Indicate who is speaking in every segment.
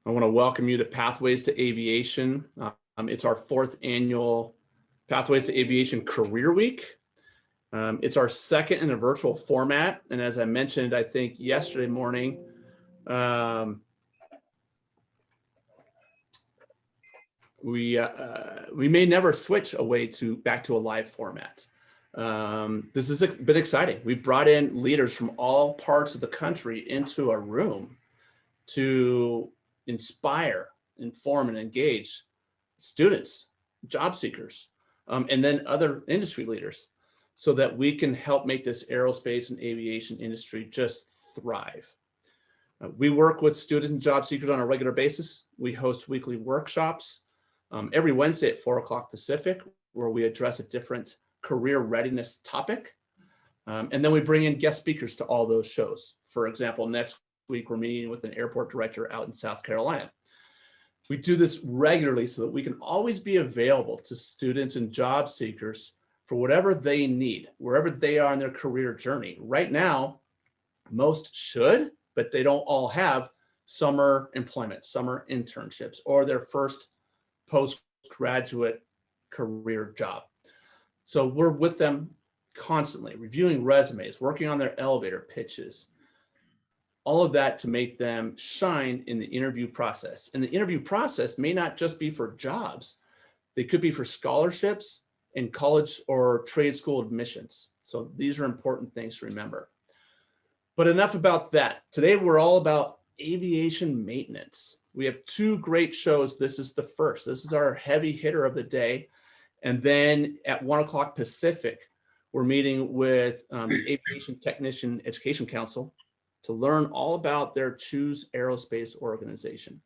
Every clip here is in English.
Speaker 1: I want to welcome you to Pathways to Aviation. It's our 4th annual Pathways to Aviation Career Week. It's our 2nd in a virtual format. And as I mentioned, I think yesterday morning, we may never switch back to a live format. This has been exciting. We've brought in leaders from all parts of the country into a room to inspire, inform, and engage students, job seekers, and then other industry leaders so that we can help make this aerospace and aviation industry just thrive. We work with students and job seekers on a regular basis. We host weekly workshops every Wednesday at 4 o'clock Pacific, where we address a different career readiness topic. And then we bring in guest speakers to all those shows. For example, next week, we're meeting with an airport director out in South Carolina. We do this regularly so that we can always be available to students and job seekers for whatever they need, wherever they are in their career journey. Right now, most should, but they don't all have summer employment, summer internships, or their first postgraduate career job. So we're with them constantly, reviewing resumes, working on their elevator pitches, all of that to make them shine in the interview process. And the interview process may not just be for jobs. They could be for scholarships and college or trade school admissions. So these are important things to remember. But enough about that. Today, we're all about aviation maintenance. We have 2 great shows. This is the first. This is our heavy hitter of the day. And then at 1 o'clock Pacific, we're meeting with the Aviation Technician Education Council to learn all about their Choose Aerospace organization.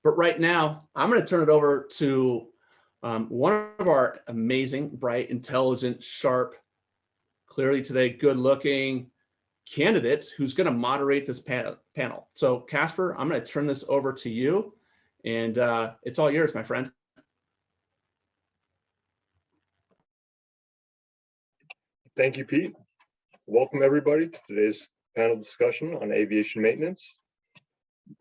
Speaker 1: But right now, I'm going to turn it over to one of our amazing, bright, intelligent, sharp, clearly today good-looking candidates who's going to moderate this panel. So Casper, I'm going to turn this over to you, and it's all yours, my friend.
Speaker 2: Thank you, Pete. Welcome everybody to today's panel discussion on aviation maintenance.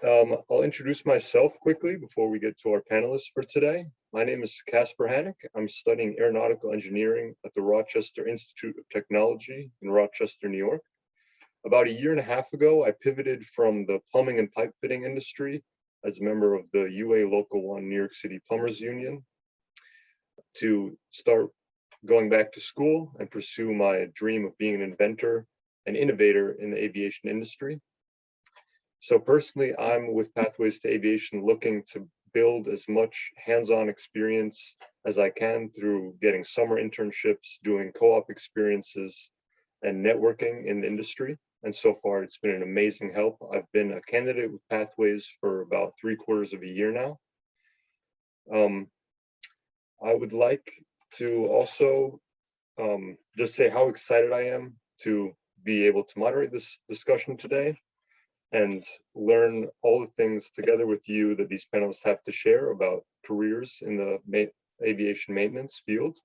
Speaker 2: I'll introduce myself quickly before we get to our panelists for today. My name is Casper Hannick. I'm studying aeronautical engineering at the Rochester Institute of Technology in Rochester, New York. About 1.5 years ago, I pivoted from the plumbing and pipe fitting industry as a member of the UA Local 1 New York City Plumbers Union to start going back to school and pursue my dream of being an inventor and innovator in the aviation industry. So personally, I'm with Pathways to Aviation looking to build as much hands-on experience as I can through getting summer internships, doing co-op experiences, and networking in the industry. And so far, it's been an amazing help. I've been a candidate with Pathways for about 3/4 year now. I would like to also just say how excited I am to be able to moderate this discussion today and learn all the things together with you that these panelists have to share about careers in the aviation maintenance field.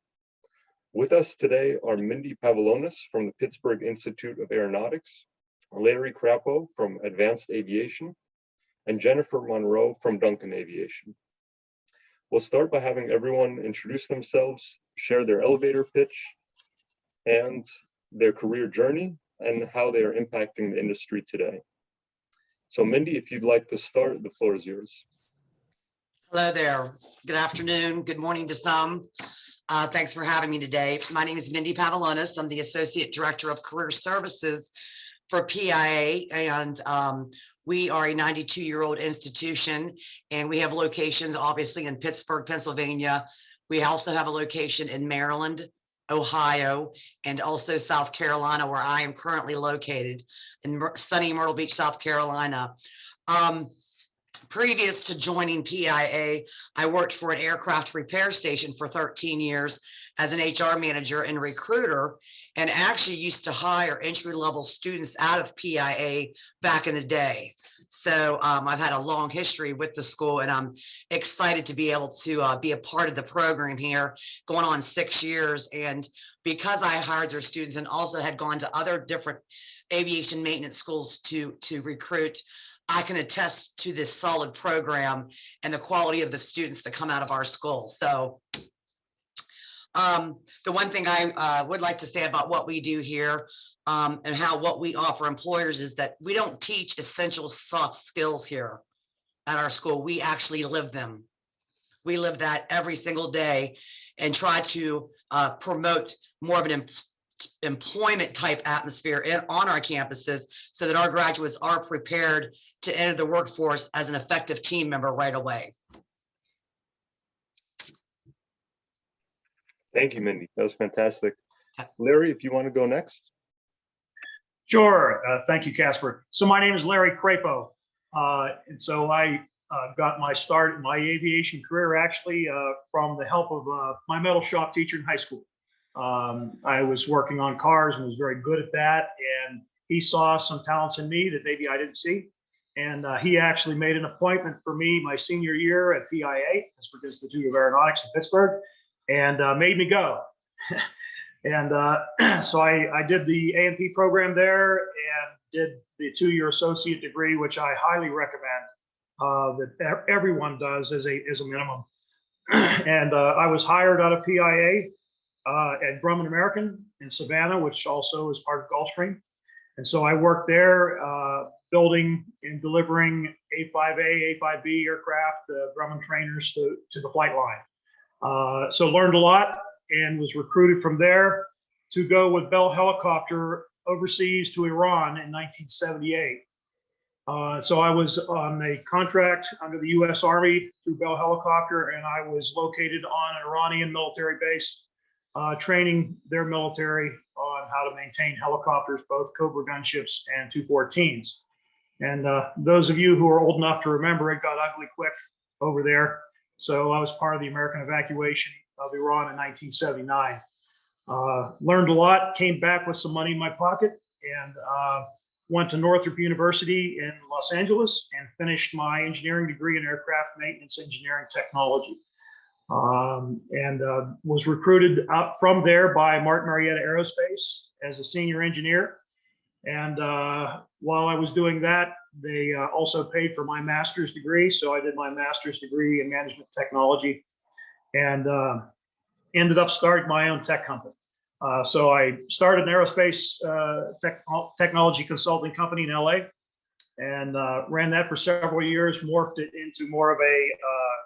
Speaker 2: With us today are Mindy Pavlonis from the Pittsburgh Institute of Aeronautics, Larry Crapo from Advanced Aviation, and Jennifer Monroe from Duncan Aviation. We'll start by having everyone introduce themselves, share their elevator pitch and their career journey and how they are impacting the industry today. So Mindy, if you'd like to start, the floor is yours.
Speaker 3: Hello there. Good afternoon. Good morning to some. Thanks for having me today. My name is Mindy Pavlonis. I'm the Associate Director of Career Services for PIA, and we are a 92-year-old institution, and we have locations obviously in Pittsburgh, Pennsylvania. We also have a location in Maryland, Ohio, and also South Carolina, where I am currently located in sunny Myrtle Beach, South Carolina. Previous to joining PIA, I worked for an aircraft repair station for 13 years as an HR manager and recruiter, and actually used to hire entry-level students out of PIA back in the day. So I've had a long history with the school, and I'm excited to be able to be a part of the program here, going on 6 years. And because I hired their students and also had gone to other different aviation maintenance schools to recruit, I can attest to this solid program and the quality of the students that come out of our school. So the one thing I would like to say about what we do here and how what we offer employers is that we don't teach essential soft skills here at our school. We actually live them. We live that every single day and try to promote more of an employment type atmosphere on our campuses so that our graduates are prepared to enter the workforce as an effective team member right away.
Speaker 2: Thank you, Mindy. That was fantastic. Larry, if you want to go next.
Speaker 4: Sure. Thank you, Casper. So my name is Larry Crapo. And so I got my start in my aviation career actually from the help of my metal shop teacher in high school. I was working on cars and was very good at that. And he saw some talents in me that maybe I didn't see. And he actually made an appointment for me my senior year at PIA, Pittsburgh Institute of Aeronautics in Pittsburgh, and made me go. And so I did the A&P program there and did the 2-year associate degree, which I highly recommend that everyone does as a minimum. And I was hired out of PIA at Grumman American in Savannah, which also is part of Gulfstream. And so I worked there building and delivering A5A, A5B aircraft, Grumman trainers to the flight line. So learned a lot and was recruited from there to go with Bell Helicopter overseas to Iran in 1978. So I was on a contract under the U.S. Army through Bell Helicopter, and I was located on an Iranian military base, training their military on how to maintain helicopters, both Cobra gunships and 214s. And those of you who are old enough to remember, it got ugly quick over there. So I was part of the American evacuation of Iran in 1979. Learned a lot, came back with some money in my pocket, and went to Northrop University in Los Angeles and finished my engineering degree in aircraft maintenance engineering technology. And was recruited out from there by Martin Marietta Aerospace as a senior engineer. And while I was doing that, they also paid for my master's degree. So I did my master's degree in management technology and ended up starting my own tech company. So I started an aerospace technology consulting company in LA and ran that for several years, morphed it into more of a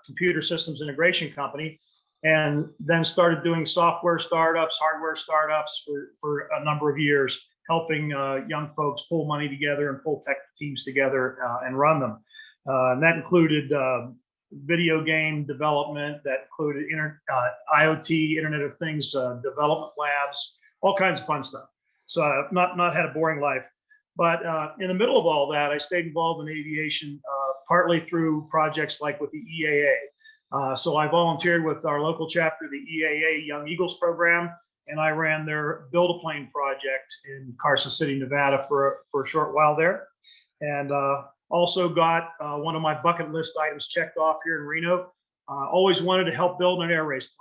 Speaker 4: computer systems integration company, and then started doing software startups, hardware startups for a number of years, helping young folks pull money together and pull tech teams together and run them. And that included video game development, that included IoT, Internet of Things development labs, all kinds of fun stuff. So I've not had a boring life. But in the middle of all that, I stayed involved in aviation, partly through projects like with the EAA. So I volunteered with our local chapter, the EAA Young Eagles program, and I ran their Build a Plane project in Carson City, Nevada for a short while there. And also got one of my bucket list items checked off here in Reno. Always wanted to help build an air race plane.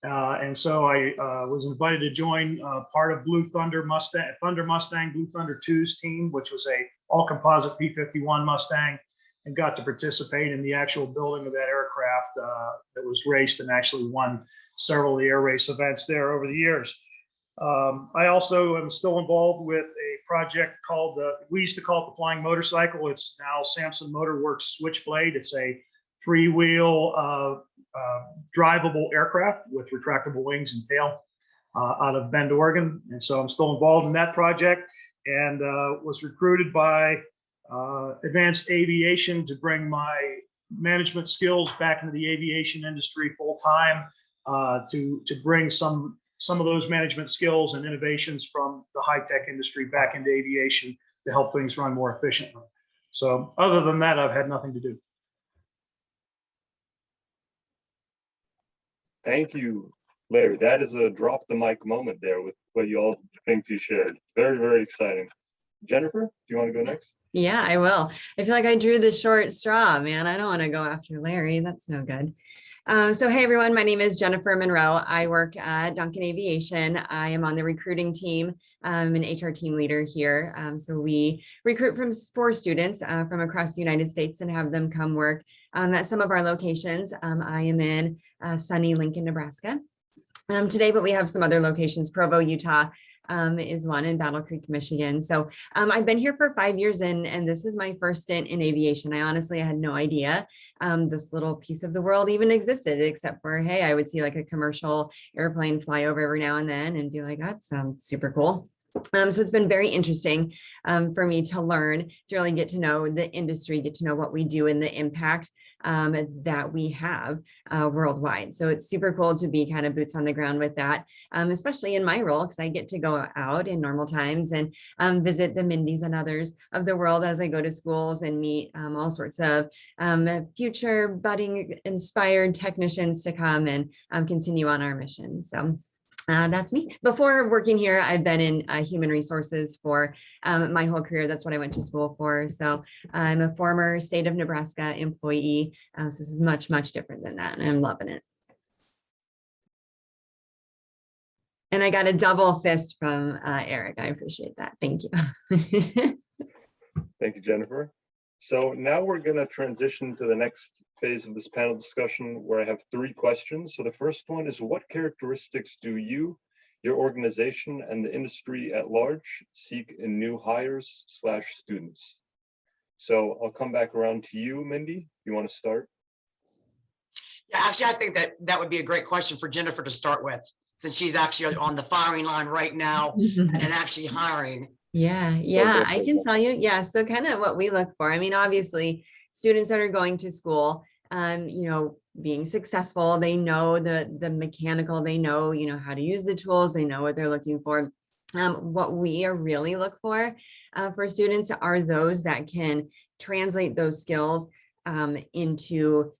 Speaker 4: And so I was invited to join part of Blue Thunder Mustang, Blue Thunder 2's team, which was a all composite P-51 Mustang, and got to participate in the actual building of that aircraft that was raced and actually won several of the air race events there over the years. I also am still involved with a project called, we used to call it the Flying Motorcycle. It's now Samson Motor Works Switchblade. It's a 3-wheel drivable aircraft with retractable wings and tail out of Bend, Oregon. And so I'm still involved in that project and was recruited by Advanced Aviation to bring my management skills back into the aviation industry full time, to bring some of those management skills and innovations from the high-tech industry back into aviation to help things run more efficiently. So other than that, I've had nothing to do.
Speaker 2: Thank you, Larry. That is a drop the mic moment there with what you all think you shared. Very, very exciting. Jennifer, do you want to go next?
Speaker 5: Yeah, I will. I feel like I drew the short straw, man. I don't want to go after Larry. That's no good. So hey everyone, my name is Jennifer Monroe. I work at Duncan Aviation. I am on the recruiting team. I'm an HR team leader here. So we recruit for students from across the United States and have them come work at some of our locations. I am in sunny Lincoln, Nebraska today, but we have some other locations. Provo, Utah is one, in Battle Creek, Michigan. So I've been here for 5 years and this is my first stint in aviation. I honestly had no idea this little piece of the world even existed, except for, hey, I would see like a commercial airplane fly over every now and then and be like, that sounds super cool. So it's been very interesting for me to learn, to really get to know the industry, get to know what we do and the impact that we have worldwide. So it's super cool to be kind of boots on the ground with that, especially in my role, because I get to go out in normal times and visit the Mindys and others of the world as I go to schools and meet all sorts of future budding inspired technicians to come and continue on our mission. So that's me. Before working here, I've been in human resources for my whole career. That's what I went to school for. So I'm a former state of Nebraska employee. So this is much, much different than that. And I'm loving it. And I got a double fist from Eric. I appreciate that. Thank you.
Speaker 2: Thank you, Jennifer. So now we're going to transition to the next phase of this panel discussion where I have 3 questions. So the first one is, what characteristics do you, your organization, and the industry at large seek in new hires / students? So I'll come back around to you, Mindy. You want to start?
Speaker 3: Yeah, actually, I think that would be a great question for Jennifer to start with, since she's actually on the firing line right now and actually hiring.
Speaker 5: Yeah, I can tell you. Yeah, so kind of what we look for. I mean, obviously, students that are going to school, being successful, they know the mechanical, they know, how to use the tools, they know what they're looking for. What we are really look for students are those that can translate those skills into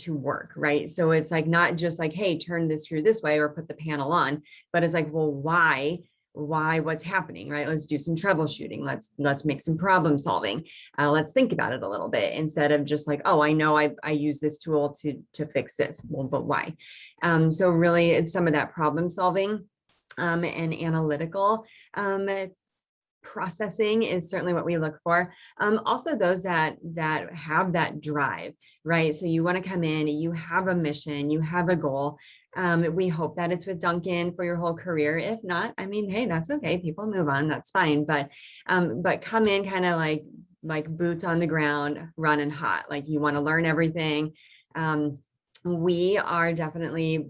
Speaker 5: work, right? So it's like not just like, hey, turn this screw this way or put the panel on, but it's like, well, why, what's happening, right? Let's do some troubleshooting. Let's make some problem solving. Let's think about it a little bit instead of just like, oh, I know I use this tool to fix this. Well, but why? So really it's some of that problem solving and analytical processing is certainly what we look for. Also those that have that drive, right? So you want to come in, you have a mission, you have a goal. We hope that it's with Duncan for your whole career. If not, I mean, hey, that's okay. People move on, that's fine. But come in kind of like boots on the ground, running hot. Like you want to learn everything. We are definitely,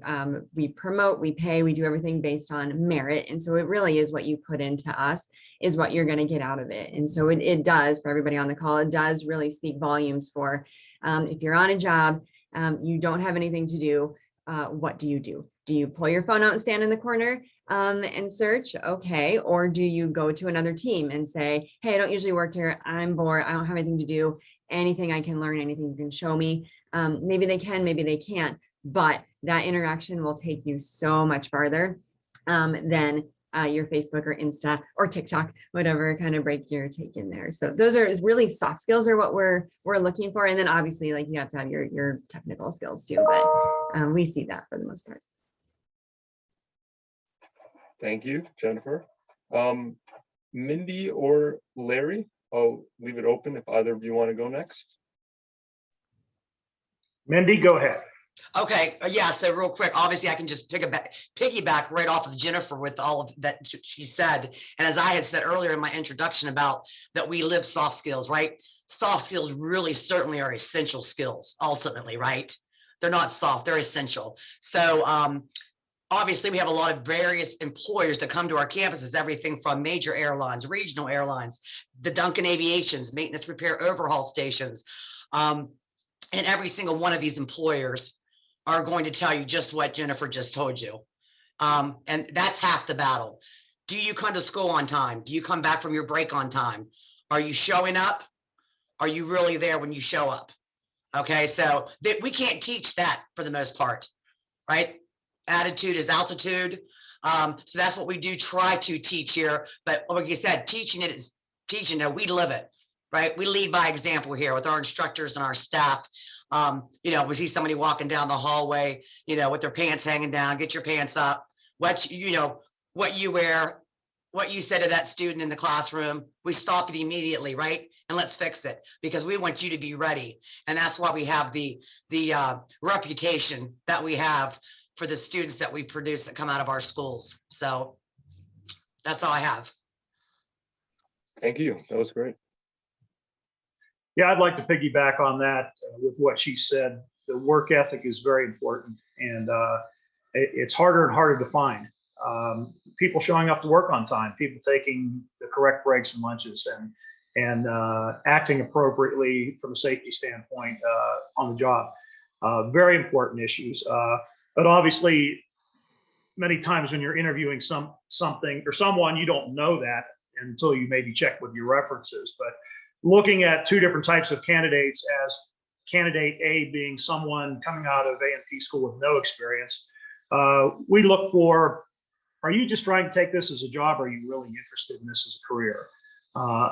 Speaker 5: we promote, we pay, we do everything based on merit. And so it really is what you put into us is what you're going to get out of it. And so it does, for everybody on the call, it does really speak volumes for if you're on a job, you don't have anything to do, what do you do? Do you pull your phone out and stand in the corner and search? Okay. Or do you go to another team and say, hey, I don't usually work here. I'm bored. I don't have anything to do. Anything I can learn, anything you can show me. Maybe they can, maybe they can't, but that interaction will take you so much farther than your Facebook or Insta or TikTok, whatever kind of break you're taking there. So those are really soft skills are what we're looking for. And then obviously like you have to have your technical skills too, but we see that for the most part.
Speaker 2: Thank you, Jennifer. Mindy or Larry, I'll leave it open if either of you want to go next.
Speaker 4: Mindy, go ahead.
Speaker 3: Okay, yeah, so real quick, obviously I can just piggyback right off of Jennifer with all of that she said. And as I had said earlier in my introduction about that we live soft skills, right? Soft skills really certainly are essential skills ultimately, right? They're not soft, they're essential. So obviously we have a lot of various employers that come to our campuses, everything from major airlines, regional airlines, the Duncan Aviations, maintenance, repair, overhaul stations. And every single one of these employers are going to tell you just what Jennifer just told you. And that's half the battle. Do you come to school on time? Do you come back from your break on time? Are you showing up? Are you really there when you show up? Okay, so we can't teach that for the most part, right? Attitude is altitude. So that's what we do try to teach here. But like you said, teaching it is teaching it. We live it. right? We lead by example here with our instructors and our staff. We see somebody walking down the hallway, with their pants hanging down, get your pants up. What you wear, what you said to that student in the classroom, we stop it immediately, right? And let's fix it, because we want you to be ready. And that's why we have the reputation that we have for the students that we produce that come out of our schools. So that's all I have.
Speaker 2: Thank you. That was great.
Speaker 4: Yeah, I'd like to piggyback on that with what she said. The work ethic is very important, and it's harder and harder to find. People showing up to work on time, people taking the correct breaks and lunches, and acting appropriately from a safety standpoint on the job. Very important issues. But obviously, many times when you're interviewing something or someone, you don't know that until you maybe check with your references. But looking at two different types of candidates, as candidate A being someone coming out of A&P school with no experience, we look for, are you just trying to take this as a job? Or are you really interested in this as a career?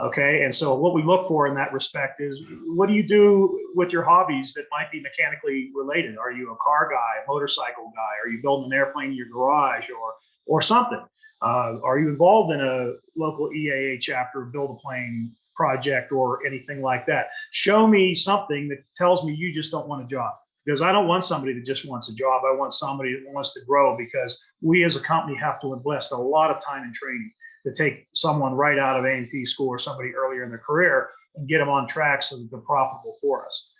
Speaker 4: Okay, and so what we look for in that respect is, what do you do with your hobbies that might be mechanically related? Are you a car guy, a motorcycle guy? Are you building an airplane in your garage or something? Are you involved in a local EAA chapter, build a plane project or anything like that? Show me something that tells me you just don't want a job, because I don't want somebody that just wants a job. I want somebody that wants to grow, because we as a company have to invest a lot of time in training to take someone right out of A&P school or somebody earlier in their career and get them on track so that they're profitable for us.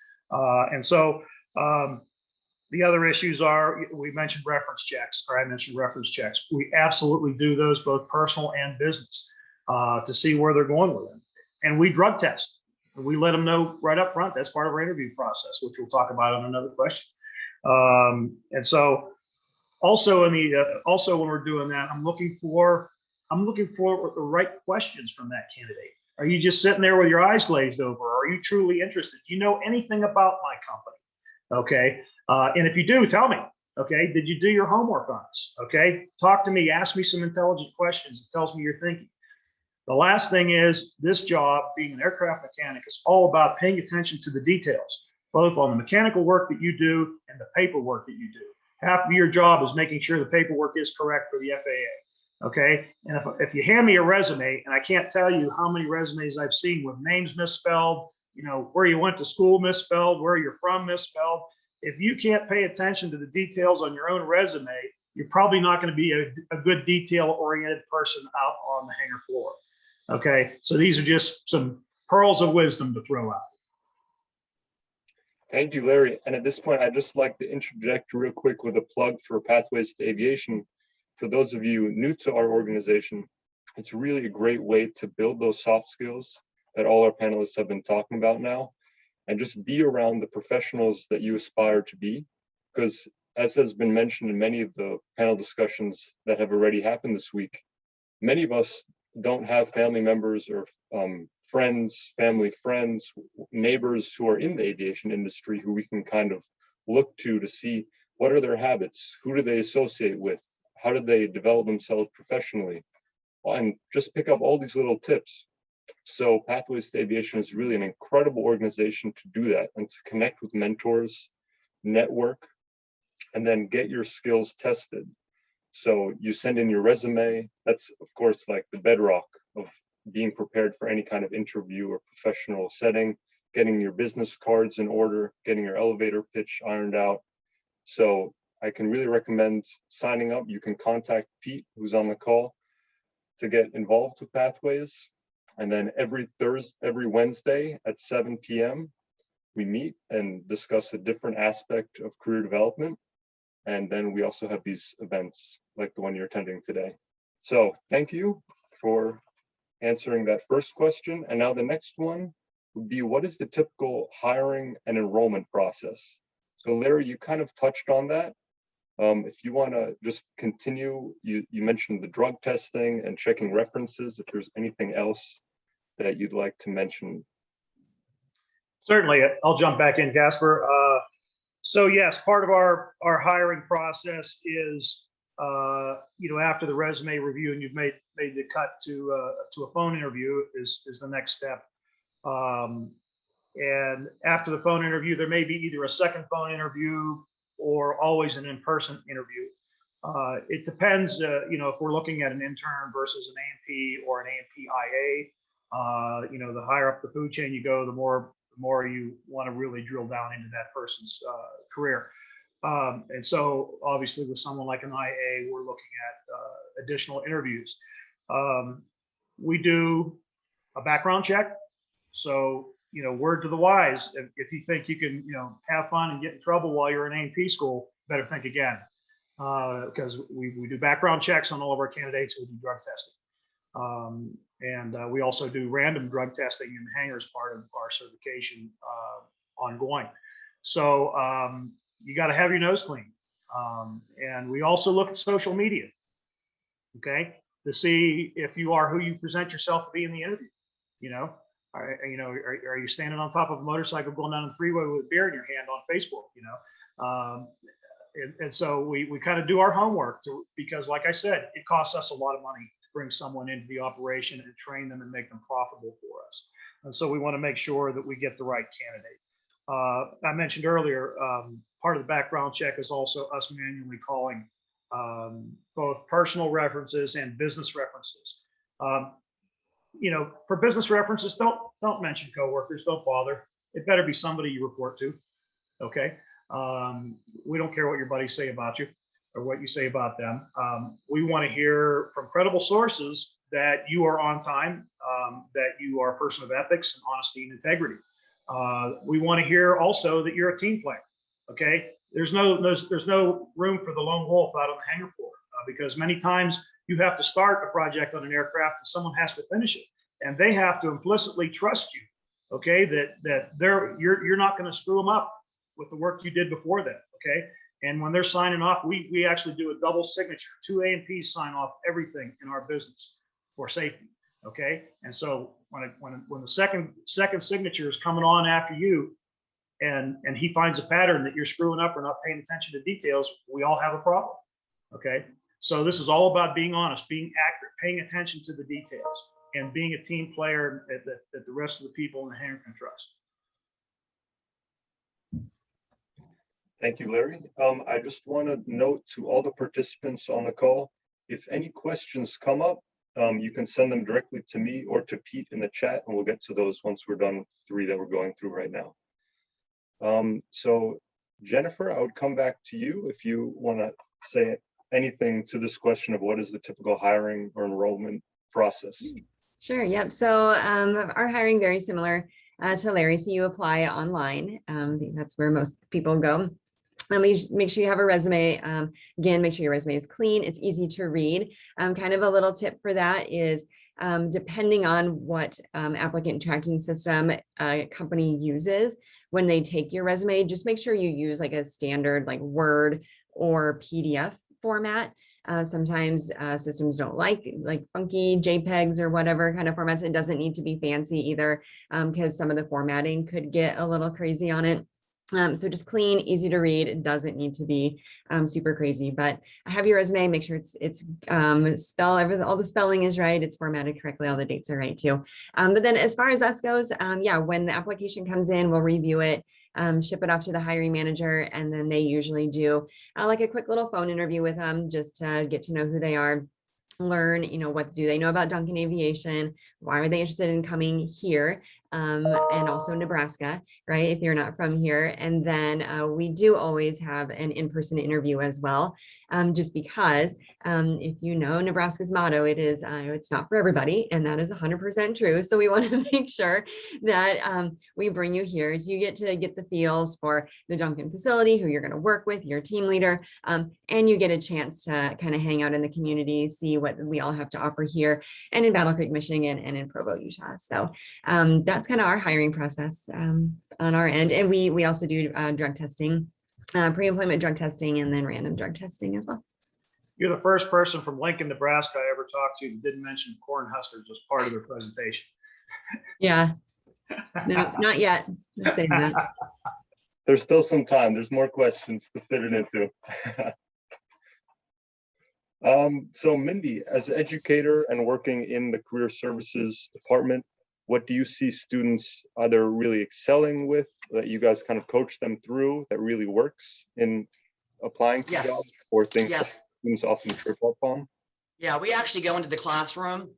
Speaker 4: The other issues are, we mentioned reference checks, or I mentioned reference checks. We absolutely do those, both personal and business, to see where they're going with them. And we drug test. We let them know right up front. That's part of our interview process, which we'll talk about on another question. And so also when we're doing that, I'm looking for the right questions from that candidate. Are you just sitting there with your eyes glazed over? Are you truly interested? Do you know anything about my company? Okay. And if you do, tell me. Okay. Did you do your homework on us? Okay. Talk to me. Ask me some intelligent questions that tells me you're thinking. The last thing is, this job, being an aircraft mechanic, is all about paying attention to the details, both on the mechanical work that you do and the paperwork that you do. Half of your job is making sure the paperwork is correct for the FAA. Okay. And if you hand me a resume, and I can't tell you how many resumes I've seen with names misspelled, where you went to school misspelled, where you're from misspelled. If you can't pay attention to the details on your own resume, you're probably not going to be a good detail-oriented person out on the hangar floor. Okay, so these are just some pearls of wisdom to throw out.
Speaker 2: Thank you, Larry. And at this point, I'd just like to interject real quick with a plug for Pathways to Aviation. For those of you new to our organization, it's really a great way to build those soft skills that all our panelists have been talking about now, and just be around the professionals that you aspire to be. Because as has been mentioned in many of the panel discussions that have already happened this week, many of us don't have family members or family friends, neighbors who are in the aviation industry who we can kind of look to see what are their habits, who do they associate with, how do they develop themselves professionally, and just pick up all these little tips. So Pathways to Aviation is really an incredible organization to do that and to connect with mentors, network, and then get your skills tested. So you send in your resume. That's, of course, like the bedrock of being prepared for any kind of interview or professional setting, getting your business cards in order, getting your elevator pitch ironed out. So I can really recommend signing up. You can contact Pete, who's on the call, to get involved with Pathways. And then every Wednesday at 7 p.m., we meet and discuss a different aspect of career development. And then we also have these events like the one you're attending today. So thank you for answering that first question. And now the next one would be, what is the typical hiring and enrollment process? So Larry, you kind of touched on that. If you want to just continue, you mentioned the drug testing and checking references. If there's anything else that you'd like to mention.
Speaker 4: Certainly, I'll jump back in, Casper. So yes, part of our hiring process is, after the resume review and you've made the cut to a phone interview is the next step. And after the phone interview, there may be either a second phone interview or always an in-person interview. It depends, if we're looking at an intern versus an A&P or an A&P IA, the higher up the food chain you go, the more you want to really drill down into that person's career. And so obviously with someone like an IA, we're looking at additional interviews. We do a background check. So, word to the wise, if you think you can, have fun and get in trouble while you're in A&P school, better think again. Because we do background checks on all of our candidates. We do drug testing. And we also do random drug testing in the hangar as part of our certification ongoing. So you got to have your nose clean. And we also look at social media, okay, to see if you are who you present yourself to be in the interview. Are you standing on top of a motorcycle going down the freeway with a beer in your hand on Facebook? And so we kind of do our homework because, like I said, it costs us a lot of money to bring someone into the operation and train them and make them profitable for us. And so we want to make sure that we get the right candidate. I mentioned earlier, part of the background check is also us manually calling both personal references and business references. For business references, don't mention coworkers, don't bother. It better be somebody you report to, okay? We don't care what your buddies say about you or what you say about them. We want to hear from credible sources that you are on time, that you are a person of ethics and honesty and integrity. We want to hear also that you're a team player, okay? There's no room for the lone wolf out on the hangar floor because many times you have to start a project on an aircraft and someone has to finish it, and they have to implicitly trust you, okay? That you're not going to screw them up with the work you did before that, okay? And when they're signing off, we actually do a double signature. 2 A&Ps sign off everything in our business for safety, okay? And so when the second signature is coming on after you, and he finds a pattern that you're screwing up or not paying attention to details, we all have a problem, okay? So this is all about being honest, being accurate, paying attention to the details, and being a team player that the rest of the people in the hangar can trust.
Speaker 2: Thank you, Larry. I just want to note to all the participants on the call, if any questions come up, you can send them directly to me or to Pete in the chat, and we'll get to those once we're done with 3 that we're going through right now. So Jennifer, I would come back to you if you want to say anything to this question of what is the typical hiring or enrollment process?
Speaker 5: Sure. Yep. So our hiring very similar to Larry. So you apply online. That's where most people go. Make sure you have a resume. Again, make sure your resume is clean. It's easy to read. Kind of a little tip for that is depending on what applicant tracking system a company uses, when they take your resume, just make sure you use like a standard like Word or PDF format. Sometimes systems don't like funky JPEGs or whatever kind of formats. It doesn't need to be fancy either because some of the formatting could get a little crazy on it. So just clean, easy to read. It doesn't need to be super crazy, but have your resume, make sure it's all the spelling is right. It's formatted correctly. All the dates are right too. But then as far as us goes, yeah, when the application comes in, we'll review it, ship it off to the hiring manager, and then they usually do like a quick little phone interview with them just to get to know who they are, learn, what do they know about Duncan Aviation? Why are they interested in coming here? And also Nebraska, right? If you're not from here. And then we do always have an in-person interview as well. Just because if you know Nebraska's motto, it is it's not for everybody, and that is 100% true. So we want to make sure that we bring you here. So you get to get the feels for the Duncan facility, who you're going to work with, your team leader, and you get a chance to kind of hang out in the community, see what we all have to offer here, and in Battle Creek, Michigan, and in Provo, Utah. So that's kind of our hiring process on our end, and we also do drug testing. Pre-employment drug testing and then random drug testing as well.
Speaker 4: You're the first person from Lincoln, Nebraska I ever talked to that didn't mention corn huskers as part of their presentation.
Speaker 5: Yeah, no, not yet. Let's say that.
Speaker 2: There's still some time. There's more questions to fit it into. So Mindy, as an educator and working in the career services department, what do you see students either really excelling with that you guys kind of coach them through that really works in applying to
Speaker 3: Yes.
Speaker 2: jobs, or things that
Speaker 3: Yes.
Speaker 2: students often trip up on?
Speaker 3: Yeah, we actually go into the classroom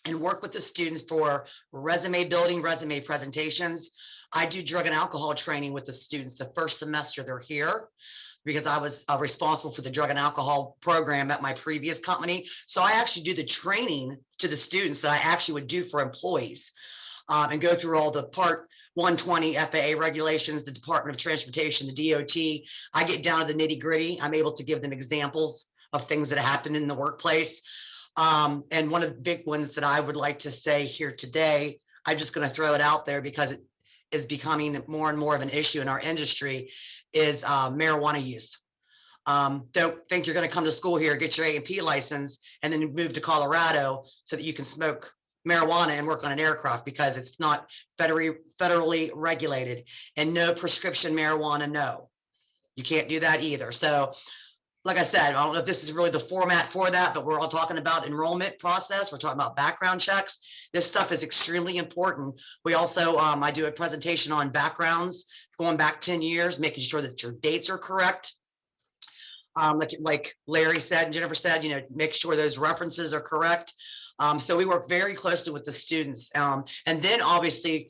Speaker 3: and work with the students for resume building, resume presentations. I do drug and alcohol training with the students the first semester they're here, because I was responsible for the drug and alcohol program at my previous company. So I actually do the training to the students that I actually would do for employees, and go through all the Part 120 FAA regulations, the Department of Transportation, the DOT. I get down to the nitty gritty. I'm able to give them examples of things that happen in the workplace. And one of the big ones that I would like to say here today, I'm just going to throw it out there because it is becoming more and more of an issue in our industry, is marijuana use. Don't think you're going to come to school here, get your A&P license, and then move to Colorado so that you can smoke marijuana and work on an aircraft, because it's not federally regulated. And no prescription marijuana, no. You can't do that either. So like I said, I don't know if this is really the format for that, but we're all talking about enrollment process. We're talking about background checks. This stuff is extremely important. We also, I do a presentation on backgrounds going back 10 years, making sure that your dates are correct. Like Larry said and Jennifer said, you know, make sure those references are correct. So we work very closely with the students. And then obviously,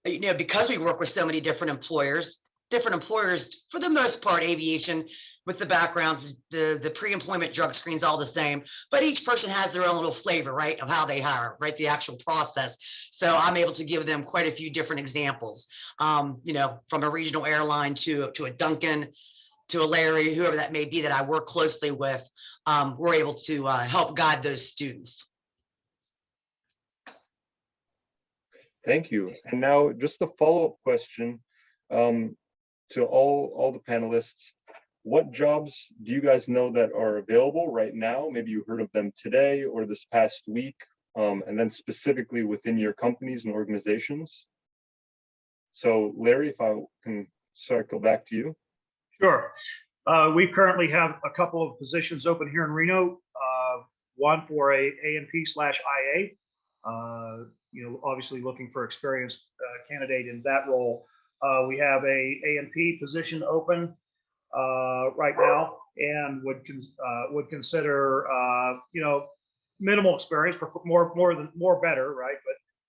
Speaker 3: you know, because we work with so many different employers, for the most part, aviation, with the backgrounds, the pre-employment drug screens, all the same, but each person has their own little flavor, right, of how they hire, right, the actual process. So I'm able to give them quite a few different examples, you know, from a regional airline to a Duncan, to a Larry, whoever that may be that I work closely with. We're able to help guide those students.
Speaker 2: Thank you. And now just a follow-up question to all the panelists. What jobs do you guys know that are available right now? Maybe you heard of them today or this past week, and then specifically within your companies and organizations. So Larry, if I can circle back to you.
Speaker 4: Sure. We currently have a couple of positions open here in Reno. One for a A&P/IA. You know, obviously looking for experienced candidate in that role. We have a A&P position open right now, and would consider you know, minimal experience, more better, right?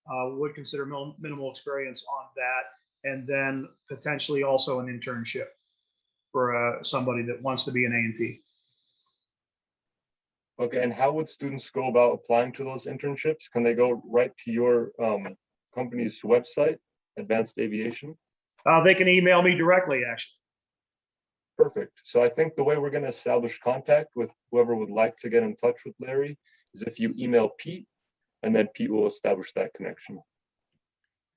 Speaker 4: But would consider minimal experience on that, and then potentially also an internship for somebody that wants to be an A&P.
Speaker 2: Okay, and how would students go about applying to those internships? Can they go right to your company's website, Advanced Aviation?
Speaker 4: They can email me directly, actually.
Speaker 2: Perfect. So I think the way we're going to establish contact with whoever would like to get in touch with Larry is if you email Pete, and then Pete will establish that connection.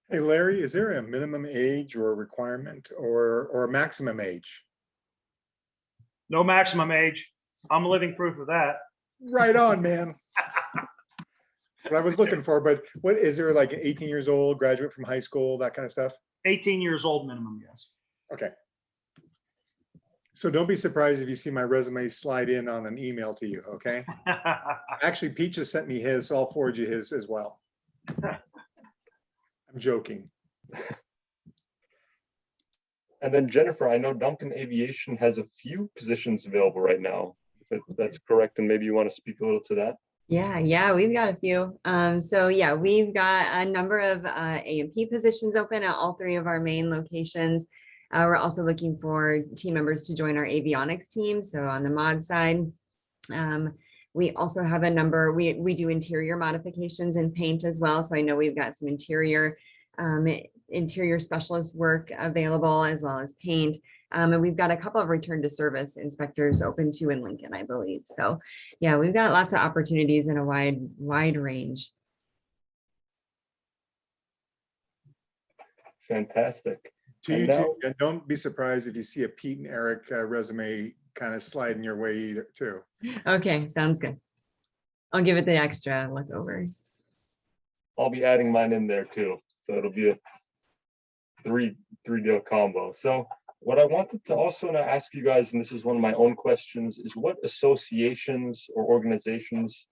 Speaker 6: Hey, Larry, is there a minimum age or a requirement or a maximum age?
Speaker 4: No maximum age. I'm living proof of that.
Speaker 6: Right on, man. What I was looking for, but what is there, like 18 years old, graduate from high school, that kind of stuff? 18
Speaker 4: years old minimum, yes.
Speaker 6: Okay. So don't be surprised if you see my resume slide in on an email to you, okay? Actually, Pete just sent me his, so I'll forward you his as well. I'm joking.
Speaker 2: And then Jennifer, I know Duncan Aviation has a few positions available right now, if that's correct, and maybe you want to speak a little to that.
Speaker 5: Yeah, we've got a few. So yeah, we've got a number of A&P positions open at all three of our main locations. We're also looking for team members to join our avionics team. So on the mod side, we also have a number, we do interior modifications and paint as well. So I know we've got some interior specialist work available, as well as paint. And we've got a couple of return to service inspectors open too in Lincoln, I believe. So yeah, we've got lots of opportunities in a wide range.
Speaker 2: Fantastic.
Speaker 6: To you too, and don't be surprised if you see a Pete and Eric resume kind of sliding your way either too. Okay,
Speaker 5: sounds good. I'll give it the extra look over.
Speaker 2: I'll be adding mine in there too. So it'll be a three-deal combo. So what I wanted to also ask you guys, and this is one of my own questions, is what associations or organizations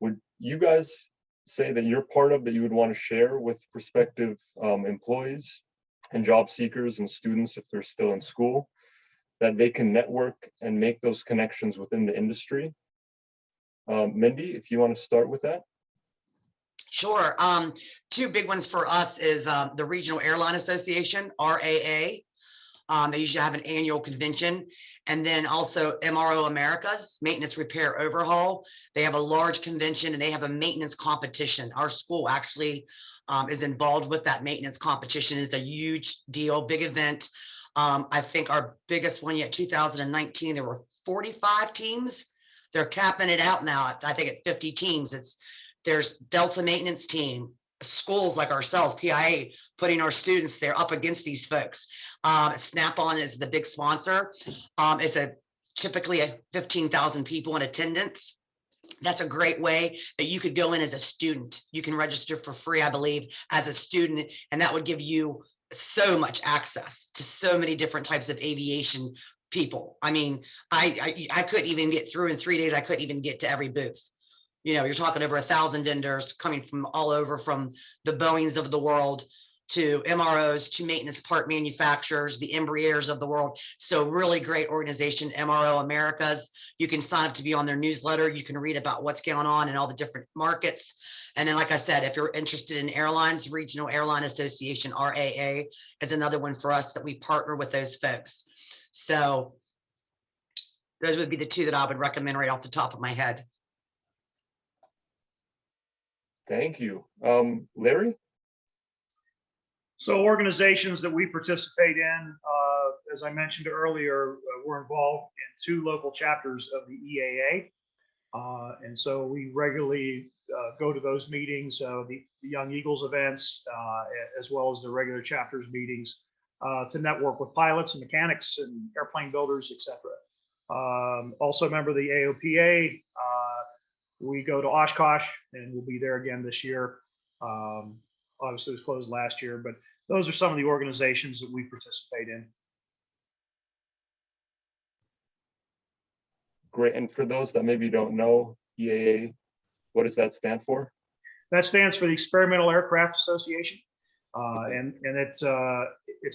Speaker 2: would you guys say that you're part of that you would want to share with prospective employees and job seekers and students if they're still in school, that they can network and make those connections within the industry? Mindy, if you want to start with that.
Speaker 3: Sure. Two big ones for us is the Regional Airline Association, RAA. They usually have an annual convention. And then also MRO Americas, Maintenance Repair Overhaul. They have a large convention and they have a maintenance competition. Our school actually is involved with that maintenance competition. It's a huge deal, big event. I think our biggest one yet, 2019, there were 45 teams. They're capping it out now, I think at 50 teams. There's Delta Maintenance Team, schools like ourselves, PIA, putting our students there up against these folks. Snap-on is the big sponsor. It's typically 15,000 people in attendance. That's a great way that you could go in as a student. You can register for free, I believe, as a student, and that would give you so much access to so many different types of aviation people. I mean, I couldn't even get through in 3 days. I couldn't even get to every booth. You know, you're talking over 1,000 vendors coming from all over, from the Boeings of the world to MROs to maintenance part manufacturers, the Embraers of the world. So really great organization, MRO Americas. You can sign up to be on their newsletter. You can read about what's going on in all the different markets. And then, like I said, if you're interested in airlines, Regional Airline Association, RAA, is another one for us that we partner with those folks. So those would be the two that I would recommend right off the top of my head.
Speaker 2: Thank you. Larry?
Speaker 4: So organizations that we participate in, as I mentioned earlier, we're involved in 2 local chapters of the EAA. And so we regularly go to those meetings, the Young Eagles events, as well as the regular chapters meetings to network with pilots and mechanics and airplane builders, etc. Also a member of the AOPA. We go to Oshkosh and we'll be there again this year. Obviously it was closed last year, but those are some of the organizations that we participate in.
Speaker 2: Great. And for those that maybe don't know, EAA, what does that stand for?
Speaker 4: That stands for the Experimental Aircraft Association. And it's a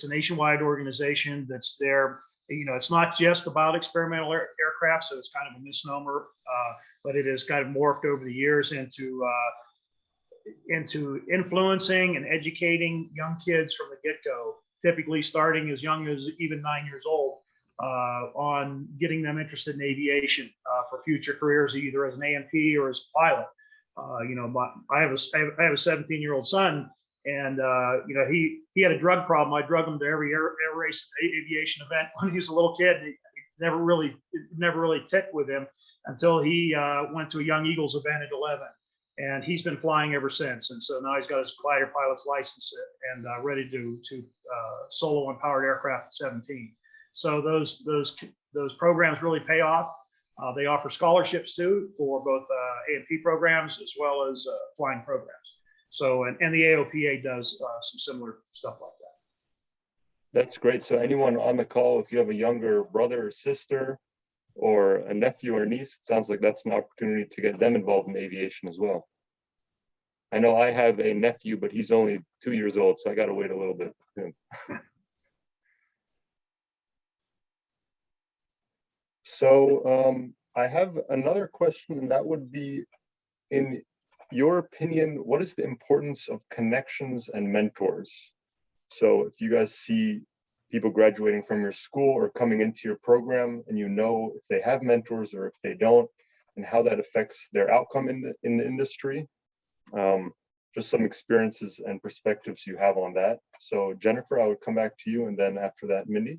Speaker 4: nationwide organization that's there. You know, it's not just about experimental aircraft, so it's kind of a misnomer, but it has kind of morphed over the years into influencing and educating young kids from the get-go, typically starting as young as even 9 years old, on getting them interested in aviation for future careers, either as an A&P or as a pilot. You know, I have a 17-year-old son, and you know, he had a drug problem. I drug him to every air race aviation event when he was a little kid. It never really ticked with him until he went to a Young Eagles event at 11. And he's been flying ever since. And so now he's got his glider pilot's license and ready to solo on powered aircraft at 17. So those programs really pay off. They offer scholarships too for both A&P programs as well as flying programs. So and the AOPA does some similar stuff like that.
Speaker 2: That's great. So anyone on the call, if you have a younger brother or sister or a nephew or niece, it sounds like that's an opportunity to get them involved in aviation as well. I know I have a nephew, but he's only 2 years old, so I got to wait a little bit. So I have another question, and that would be, in your opinion, what is the importance of connections and mentors? So if you guys see people graduating from your school or coming into your program, and you know if they have mentors or if they don't, and how that affects their outcome in the industry. Just some experiences and perspectives you have on that. So Jennifer, I would come back to you, and then after that, Mindy.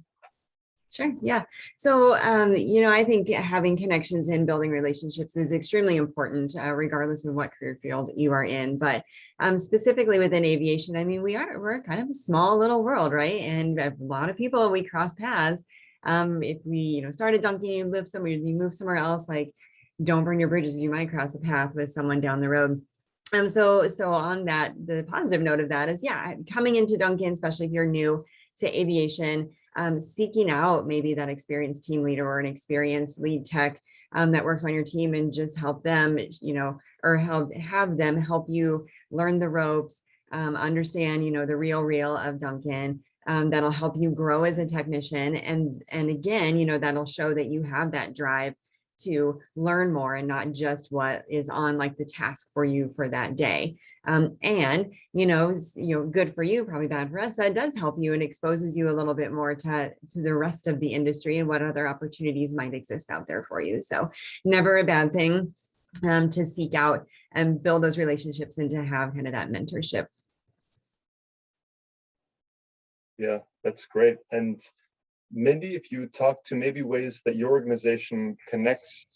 Speaker 5: Sure. Yeah. So, you know, I think having connections and building relationships is extremely important, regardless of what career field you are in. But specifically within aviation, I mean, we're kind of a small little world, right? And a lot of people, we cross paths. If we, you know, start at Duncan, you live somewhere, you move somewhere else, like don't burn your bridges. You might cross a path with someone down the road. So on that, the positive note of that is, yeah, coming into Duncan, especially if you're new to aviation, seeking out maybe that experienced team leader or an experienced lead tech that works on your team, and just help them, or have them help you learn the ropes, understand, the real of Duncan. That'll help you grow as a technician. And again, that'll show that you have that drive to learn more and not just what is on like the task for you for that day. And, good for you, probably bad for us. That does help you and exposes you a little bit more to the rest of the industry and what other opportunities might exist out there for you. So never a bad thing to seek out and build those relationships and to have kind of that mentorship.
Speaker 2: Yeah, that's great. And Mindy, if you talk to maybe ways that your organization connects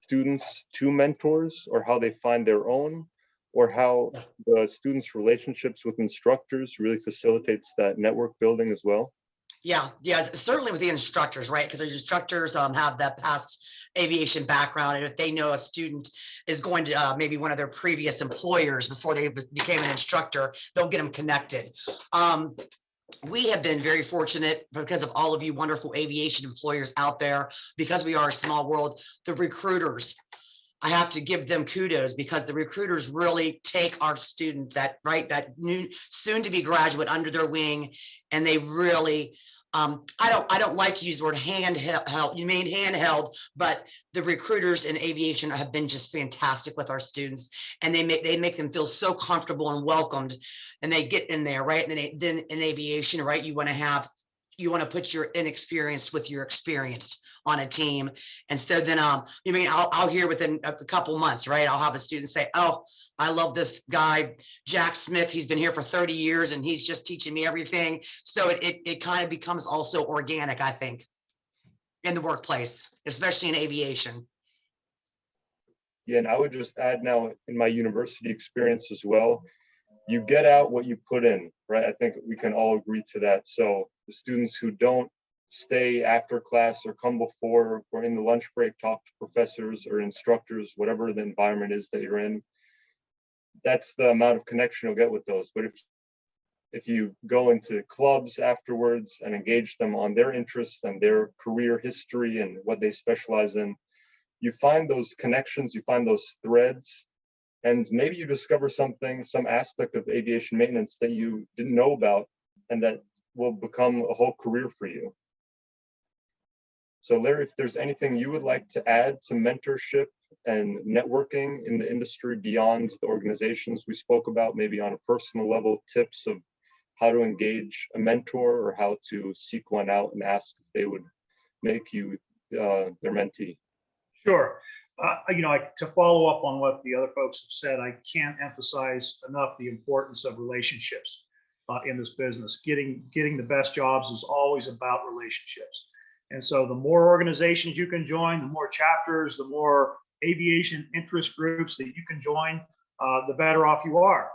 Speaker 2: students to mentors, or how they find their own, or how the students' relationships with instructors really facilitates that network building as well.
Speaker 3: Yeah, certainly with the instructors, right? Because the instructors have that past aviation background, and if they know a student is going to maybe one of their previous employers before they became an instructor, they'll get them connected. We have been very fortunate because of all of you wonderful aviation employers out there, because we are a small world. The recruiters, I have to give them kudos, because the recruiters really take our student, that new soon to be graduate, under their wing, and they really, I don't like to use the word handheld, but the recruiters in aviation have been just fantastic with our students, and they make them feel so comfortable and welcomed, and they get in there, right? And then in aviation, right, you want to put your inexperienced with your experienced on a team. And so then I'll hear within a couple months, right, I'll have a student say, oh, I love this guy, Jack Smith. He's been here for 30 years and he's just teaching me everything. So it kind of becomes also organic, I think, in the workplace, especially in aviation.
Speaker 2: Yeah, and I would just add, now in my university experience as well, you get out what you put in, right? I think we can all agree to that. So the students who don't stay after class or come before or in the lunch break, talk to professors or instructors, whatever the environment is that you're in, that's the amount of connection you'll get with those. But if you go into clubs afterwards and engage them on their interests and their career history and what they specialize in, you find those connections, you find those threads, and maybe you discover something, some aspect of aviation maintenance that you didn't know about, and that will become a whole career for you. So Larry, if there's anything you would like to add to mentorship and networking in the industry beyond the organizations we spoke about, maybe on a personal level, tips of how to engage a mentor or how to seek one out and ask if they would make you their mentee.
Speaker 4: Sure. To follow up on what the other folks have said, I can't emphasize enough the importance of relationships in this business. Getting the best jobs is always about relationships. And so the more organizations you can join, the more chapters, the more aviation interest groups that you can join, the better off you are.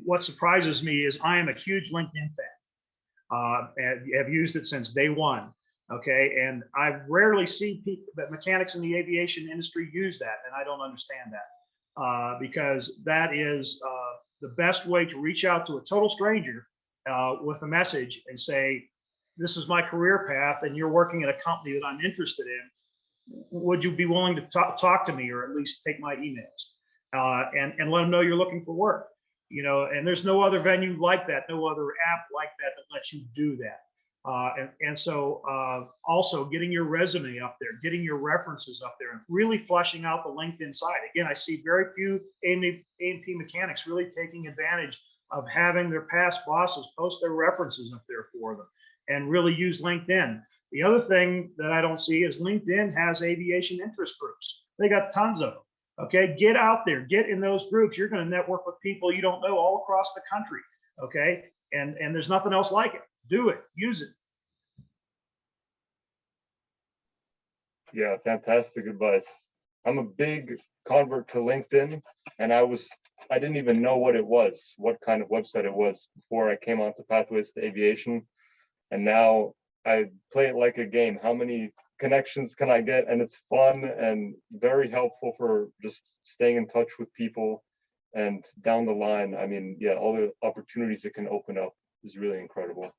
Speaker 4: What surprises me is I am a huge LinkedIn fan and have used it since day one. Okay, and I rarely see people, that mechanics in the aviation industry use that, and I don't understand that because that is the best way to reach out to a total stranger with a message and say, this is my career path and you're working at a company that I'm interested in. Would you be willing to talk to me, or at least take my emails and let them know you're looking for work? And there's no other venue like that, no other app like that that lets you do that. So also getting your resume up there, getting your references up there, and really fleshing out the LinkedIn side. Again, I see very few A&P mechanics really taking advantage of having their past bosses post their references up there for them and really use LinkedIn. The other thing that I don't see is LinkedIn has aviation interest groups. They got tons of them. Okay, get out there, get in those groups. You're going to network with people you don't know all across the country. Okay, and there's nothing else like it. Do it, use it.
Speaker 2: Yeah, fantastic advice. I'm a big convert to LinkedIn, and I didn't even know what it was, what kind of website it was before I came onto Pathways to Aviation. And now I play it like a game. How many connections can I get? And it's fun and very helpful for just staying in touch with people. And down the line, I mean, yeah, all the opportunities it can open up is really incredible.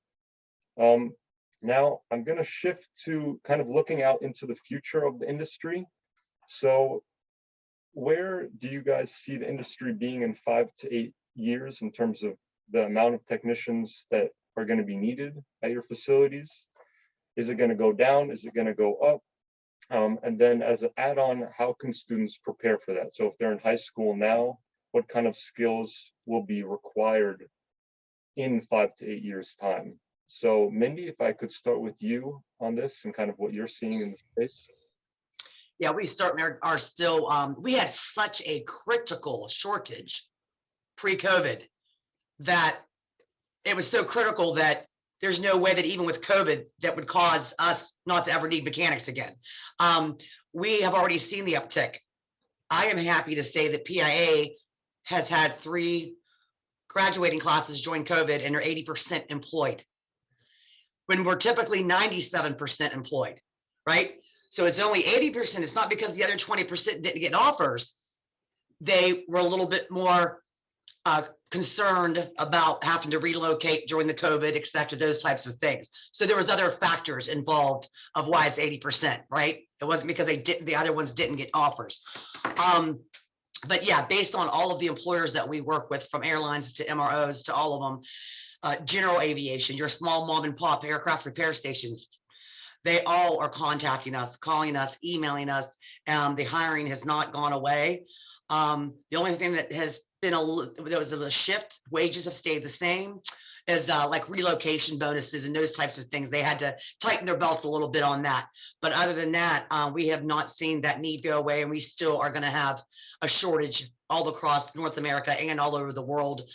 Speaker 2: Now I'm going to shift to kind of looking out into the future of the industry. So where do you guys see the industry being in 5 to 8 years in terms of the amount of technicians that are going to be needed at your facilities? Is it going to go down? Is it going to go up? And then as an add-on, how can students prepare for that? So if they're in high school now, what kind of skills will be required in 5 to 8 years' time? So Mindy, if I could start with you on this and kind of what you're seeing in the States.
Speaker 3: Yeah, we certainly are still, we had such a critical shortage pre-COVID that it was so critical that there's no way that even with COVID that would cause us not to ever need mechanics again. We have already seen the uptick. I am happy to say that PIA has had 3 graduating classes join COVID and are 80% employed, when we're typically 97% employed, right? So it's only 80%. It's not because the other 20% didn't get offers. They were a little bit more concerned about having to relocate during the COVID, et cetera, those types of things. So there was other factors involved of why it's 80%, right? It wasn't because the other ones didn't get offers. But yeah, based on all of the employers that we work with, from airlines to MROs to all of them, general aviation, your small mom and pop aircraft repair stations, they all are contacting us, calling us, emailing us. The hiring has not gone away. The only thing that has been there was a shift, wages have stayed the same, is like relocation bonuses and those types of things. They had to tighten their belts a little bit on that. But other than that, we have not seen that need go away, and we still are going to have a shortage all across North America and all over the world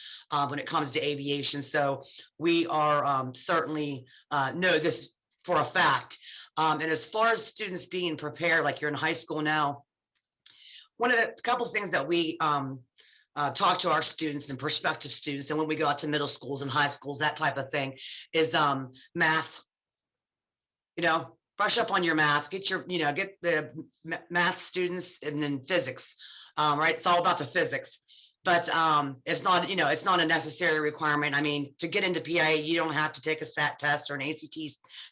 Speaker 3: when it comes to aviation. So we are certainly know this for a fact. And as far as students being prepared, like you're in high school now, one of the couple of things that we talk to our students and prospective students, and when we go out to middle schools and high schools, that type of thing, is math. You know, brush up on your math, get your, you know, get the math students, and then physics, right? It's all about the physics. But it's not, you know, it's not a necessary requirement. I mean, to get into PIA, you don't have to take a SAT test or an ACT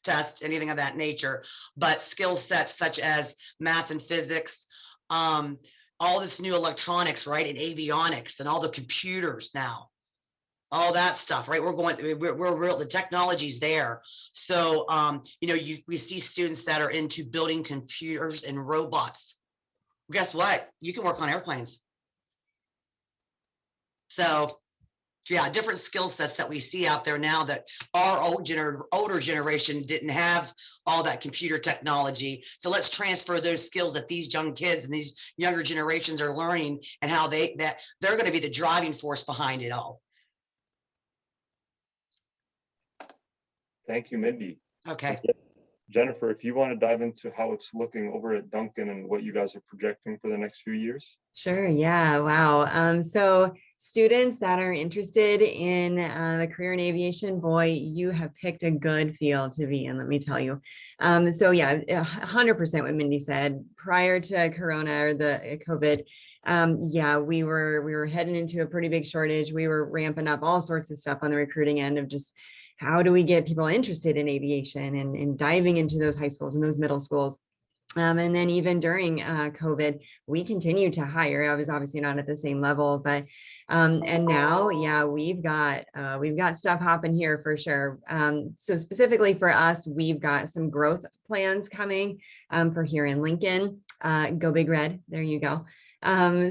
Speaker 3: test, anything of that nature. But skill sets such as math and physics, all this new electronics, right, and avionics, and all the computers now, all that stuff, right? We're real, the technology's there. So, you know, we see students that are into building computers and robots. Guess what? You can work on airplanes. So yeah, different skill sets that we see out there now that our older generation didn't have all that computer technology. So let's transfer those skills that these young kids and these younger generations are learning, and how they're going to be the driving force behind it all.
Speaker 2: Thank you, Mindy.
Speaker 3: Okay.
Speaker 2: Jennifer, if you want to dive into how it's looking over at Duncan and what you guys are projecting for the next few years.
Speaker 5: Sure. Yeah. Wow. So students that are interested in a career in aviation, boy, you have picked a good field to be in, let me tell you. So yeah, 100% what Mindy said. Prior to Corona or the COVID, yeah, we were heading into a pretty big shortage. We were ramping up all sorts of stuff on the recruiting end of just how do we get people interested in aviation and diving into those high schools and those middle schools. And then even during COVID, we continued to hire. I was obviously not at the same level, but and now, yeah, we've got stuff hopping here for sure. So specifically for us, we've got some growth plans coming for here in Lincoln. Go Big Red, there you go.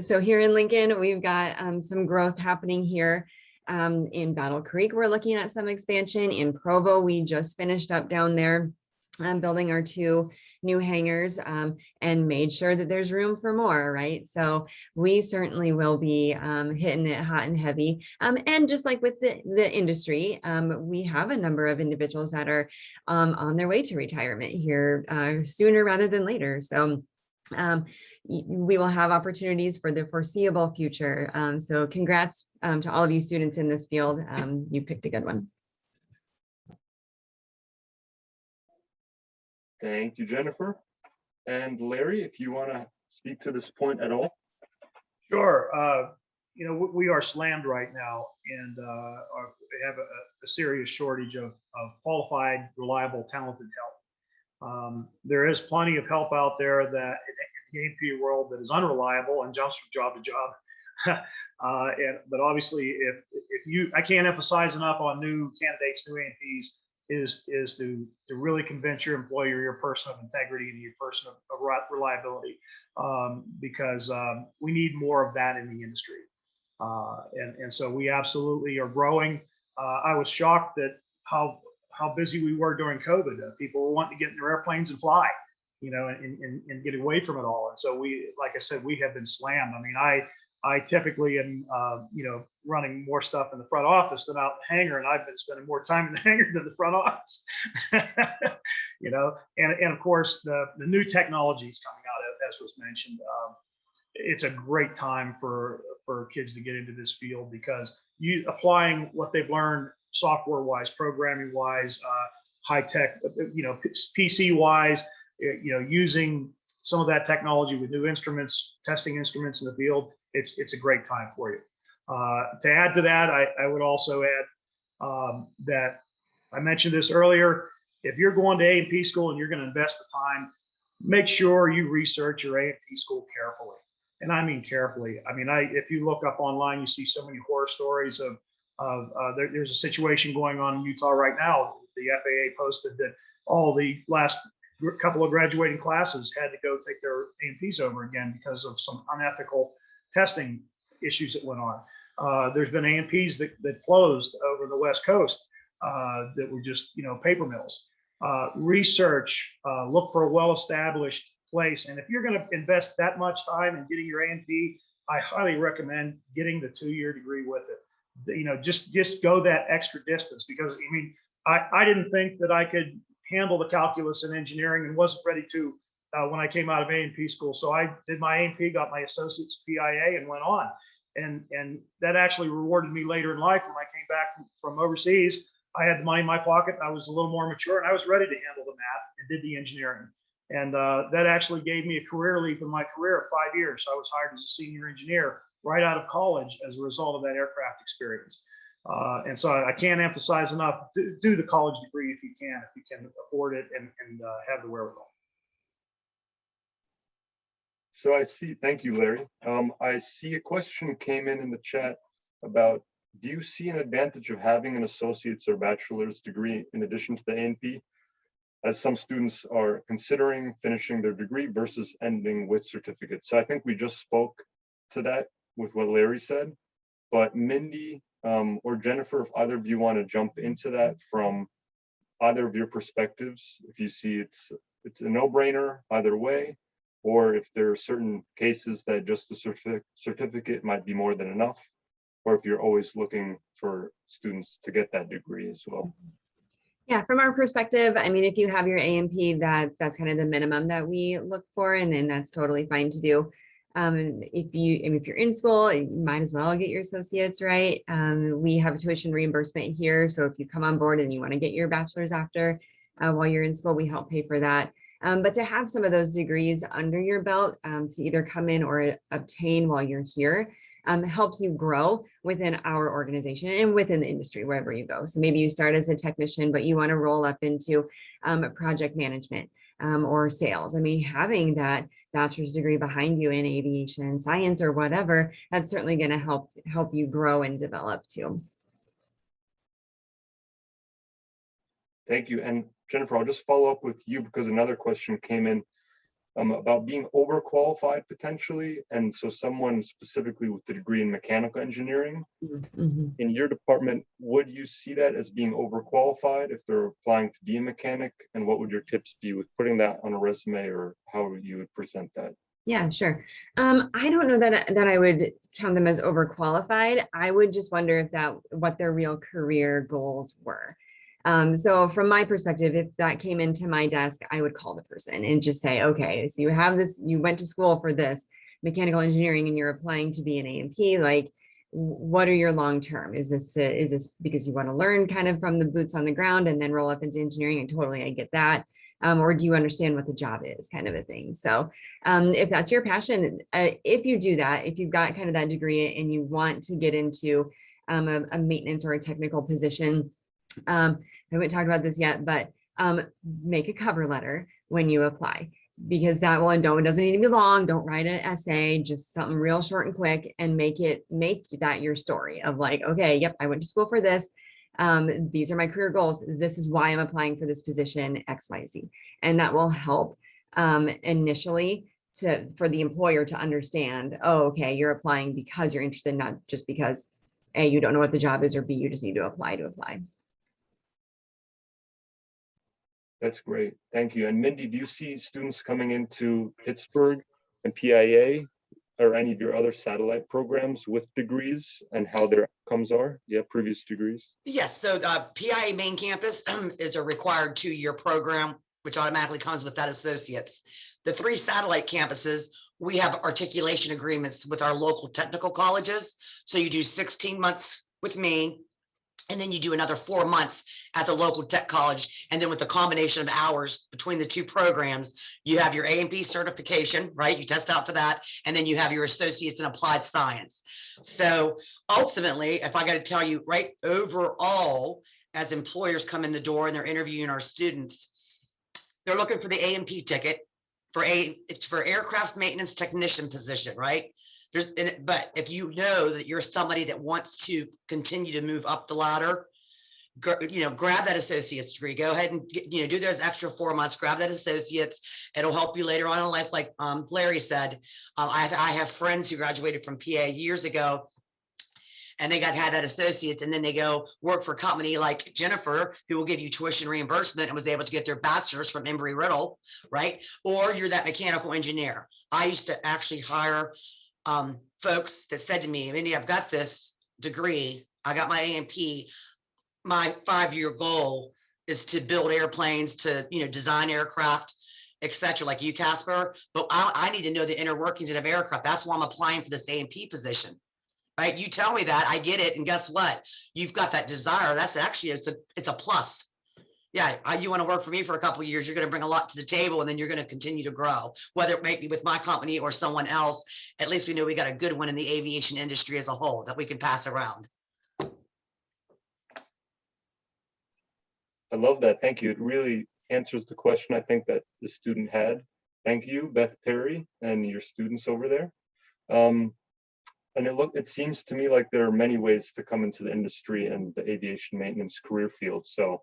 Speaker 5: So here in Lincoln, we've got some growth happening here. In Battle Creek, we're looking at some expansion. In Provo, we just finished up down there building our 2 new hangars and made sure that there's room for more, right? So we certainly will be hitting it hot and heavy. And just like with the industry, we have a number of individuals that are on their way to retirement here sooner rather than later. So we will have opportunities for the foreseeable future. So congrats to all of you students in this field. You picked a good one.
Speaker 2: Thank you, Jennifer. And Larry, if you want to speak to this point at all.
Speaker 4: Sure. we are slammed right now, and we have a serious shortage of qualified, reliable, talented help. There is plenty of help out there that in the A&P world that is unreliable and jumps from job to job. But obviously, I can't emphasize enough on new candidates, new A&Ps, is to really convince your employer you're a person of integrity and you're a person of reliability, because we need more of that in the industry. And so we absolutely are growing. I was shocked at how busy we were during COVID. People were wanting to get in their airplanes and fly, and get away from it all. And so like I said, we have been slammed. I mean, I typically am, running more stuff in the front office than out in the hangar, and I've been spending more time in the hangar than the front office. And of course the new technologies coming out, as was mentioned. It's a great time for kids to get into this field, because applying what they've learned software wise, programming wise, high tech, PC wise, using some of that technology with new instruments, testing instruments in the field, it's a great time for you. To add to that, I would also add that I mentioned this earlier. If you're going to A&P school and you're going to invest the time, make sure you research your A&P school carefully. And I mean carefully. I mean, if you look up online, you see so many horror stories of there's a situation going on in Utah right now. The FAA posted that all the last couple of graduating classes had to go take their A&Ps over again because of some unethical testing issues that went on. There's been A&Ps that closed over the West Coast that were just, paper mills. Research, look for a well-established place. And if you're going to invest that much time in getting your A&P, I highly recommend getting the 2-year degree with it. Just go that extra distance, because I didn't think that I could handle the calculus in engineering and wasn't ready to when I came out of A&P school. So I did my A&P, got my associate's PIA, and went on. And that actually rewarded me later in life. When I came back from overseas, I had the money in my pocket, and I was a little more mature, and I was ready to handle the math and did the engineering. And that actually gave me a career leap in my career of 5 years. So I was hired as a senior engineer right out of college as a result of that aircraft experience. And so I can't emphasize enough, do the college degree if you can afford it and have the wherewithal.
Speaker 2: So thank you, Larry. I see a question came in the chat about, do you see an advantage of having an associate's or bachelor's degree in addition to the A&P, as some students are considering finishing their degree versus ending with certificates? So I think we just spoke to that with what Larry said, but Mindy or Jennifer, if either of you want to jump into that from either of your perspectives, if you see it's a no-brainer either way, or if there are certain cases that just the certificate might be more than enough, or if you're always looking for students to get that degree as well.
Speaker 5: Yeah, from our perspective, if you have your A&P, that's kind of the minimum that we look for, and then that's totally fine to do. If you're in school, you might as well get your associates, right? We have a tuition reimbursement here, so if you come on board and you want to get your bachelor's after while you're in school, we help pay for that. But to have some of those degrees under your belt, to either come in or obtain while you're here, helps you grow within our organization and within the industry, wherever you go. So maybe you start as a technician, but you want to roll up into project management or sales. Having that bachelor's degree behind you in aviation science or whatever, that's certainly going to help you grow and develop too.
Speaker 2: Thank you. And Jennifer, I'll just follow up with you, because another question came in about being overqualified potentially. And so someone specifically with the degree in mechanical engineering, in your department, would you see that as being overqualified if they're applying to be a mechanic? And what would your tips be with putting that on a resume, or how you would present that?
Speaker 5: Yeah, sure. I don't know that I would count them as overqualified. I would just wonder if what their real career goals were. So from my perspective, if that came into my desk, I would call the person and just say, okay, so you have this, you went to school for this mechanical engineering and you're applying to be an A&P, like, what are your long-term? Is this because you want to learn kind of from the boots on the ground and then roll up into engineering? And totally, I get that. or do you understand what the job is, kind of a thing. So if that's your passion, if you do that, if you've got kind of that degree and you want to get into a maintenance or a technical position, I haven't talked about this yet, but make a cover letter when you apply, because that one doesn't need to be long. Don't write an essay, just something real short and quick, and make that your story of like, okay, yep, I went to school for this. These are my career goals. This is why I'm applying for this position, XYZ. And that will help initially for the employer to understand, oh, okay, you're applying because you're interested, not just because A, you don't know what the job is, or B, you just need to apply to apply.
Speaker 2: That's great. Thank you. And Mindy, do you see students coming into Pittsburgh and PIA or any of your other satellite programs with degrees and how their outcomes are? Yeah, previous degrees.
Speaker 3: Yes, so PIA main campus is a required 2-year program, which automatically comes with that associates. The 3 satellite campuses, we have articulation agreements with our local technical colleges. So you do 16 months with me, and then you do another 4 months at the local tech college. And then with the combination of hours between the 2 programs, you have your A&P certification, right? You test out for that. And then you have your associates in applied science. So ultimately, if I got to tell you, right, overall, as employers come in the door and they're interviewing our students, they're looking for the A&P ticket it's for aircraft maintenance technician position, right? But if you know that you're somebody that wants to continue to move up the ladder, grab that associate's degree. Go ahead and do those extra 4 months. Grab that associate's. It'll help you later on in life. Like Larry said, I have friends who graduated from PA years ago, and they had that associates, and then they go work for a company like Jennifer, who will give you tuition reimbursement, and was able to get their bachelor's from Embry-Riddle, right? Or you're that mechanical engineer. I used to actually hire folks that said to me, Mindy, I've got this degree, I got my A&P, my 5-year goal is to build airplanes, to design aircraft, etc., like you, Casper, but I need to know the inner workings of aircraft. That's why I'm applying for this A&P position, right? You tell me that, I get it, and guess what? You've got that desire. That's actually, it's a plus. Yeah, you want to work for me for a couple of years, you're going to bring a lot to the table, and then you're going to continue to grow, whether it may be with my company or someone else. At least we know we got a good one in the aviation industry as a whole that we can pass around.
Speaker 2: I love that. Thank you. It really answers the question I think that the student had. Thank you, Beth Perry, and your students over there. And it seems to me like there are many ways to come into the industry and the aviation maintenance career field. So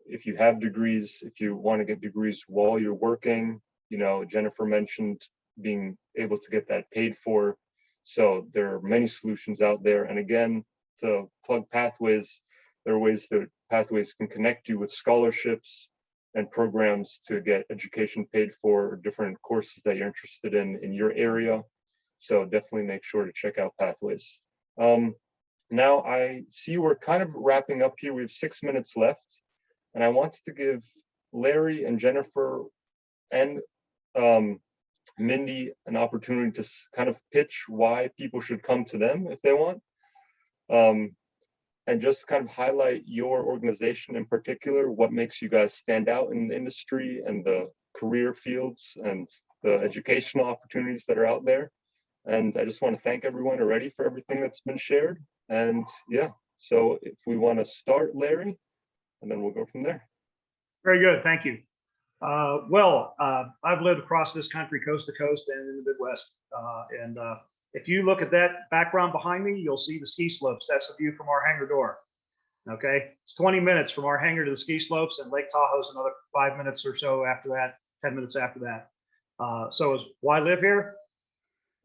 Speaker 2: if you have degrees, if you want to get degrees while you're working, Jennifer mentioned being able to get that paid for. So there are many solutions out there. And again, to plug Pathways, there are ways that Pathways can connect you with scholarships and programs to get education paid for, different courses that you're interested in your area. So definitely make sure to check out Pathways. Now I see we're kind of wrapping up here. We have 6 minutes left, and I want to give Larry and Jennifer and Mindy an opportunity to kind of pitch why people should come to them if they want. And just kind of highlight your organization in particular, what makes you guys stand out in the industry and the career fields and the educational opportunities that are out there. And I just want to thank everyone already for everything that's been shared. And yeah, so if we want to start, Larry, and then we'll go from there.
Speaker 4: Very good. Thank you. I've lived across this country, coast to coast and in the Midwest. If you look at that background behind me, you'll see the ski slopes. That's the view from our hangar door. Okay. It's 20 minutes from our hangar to the ski slopes, and Lake Tahoe's another 5 minutes or so after that, 10 minutes after that. So why live here?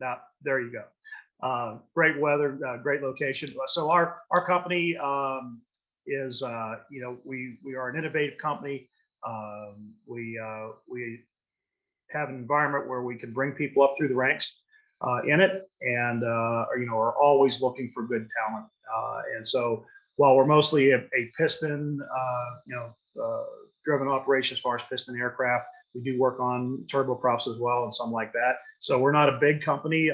Speaker 4: Now, there you go. Great weather, great location. So our company is, we are an innovative company. We have an environment where we can bring people up through the ranks in it, and are always looking for good talent. And so while we're mostly a piston, driven operation as far as piston aircraft, we do work on turboprops as well and some like that. So we're not a big company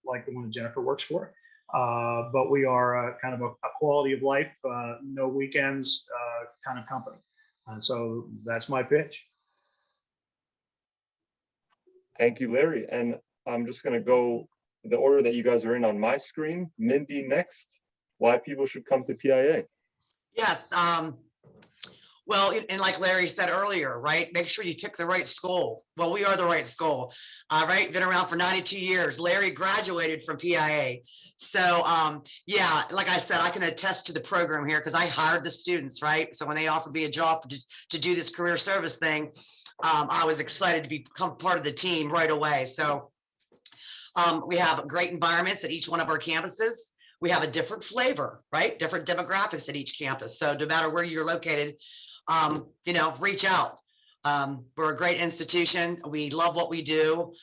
Speaker 4: like the one that Jennifer works for, but we are kind of a quality of life, no weekends kind of company. And so that's my pitch.
Speaker 2: Thank you, Larry. And I'm just going to go the order that you guys are in on my screen. Mindy next. Why people should come to PIA.
Speaker 3: Yes, well, and like Larry said earlier, right? Make sure you pick the right school. Well, we are the right school, right? Been around for 92 years. Larry graduated from PIA. So, yeah, like I said, I can attest to the program here because I hired the students, right? So when they offered me a job to do this career service thing, I was excited to become part of the team right away. So we have great environments at each one of our campuses. We have a different flavor, right? Different demographics at each campus. So no matter where you're located, you know, reach out. We're a great institution. We love what we do.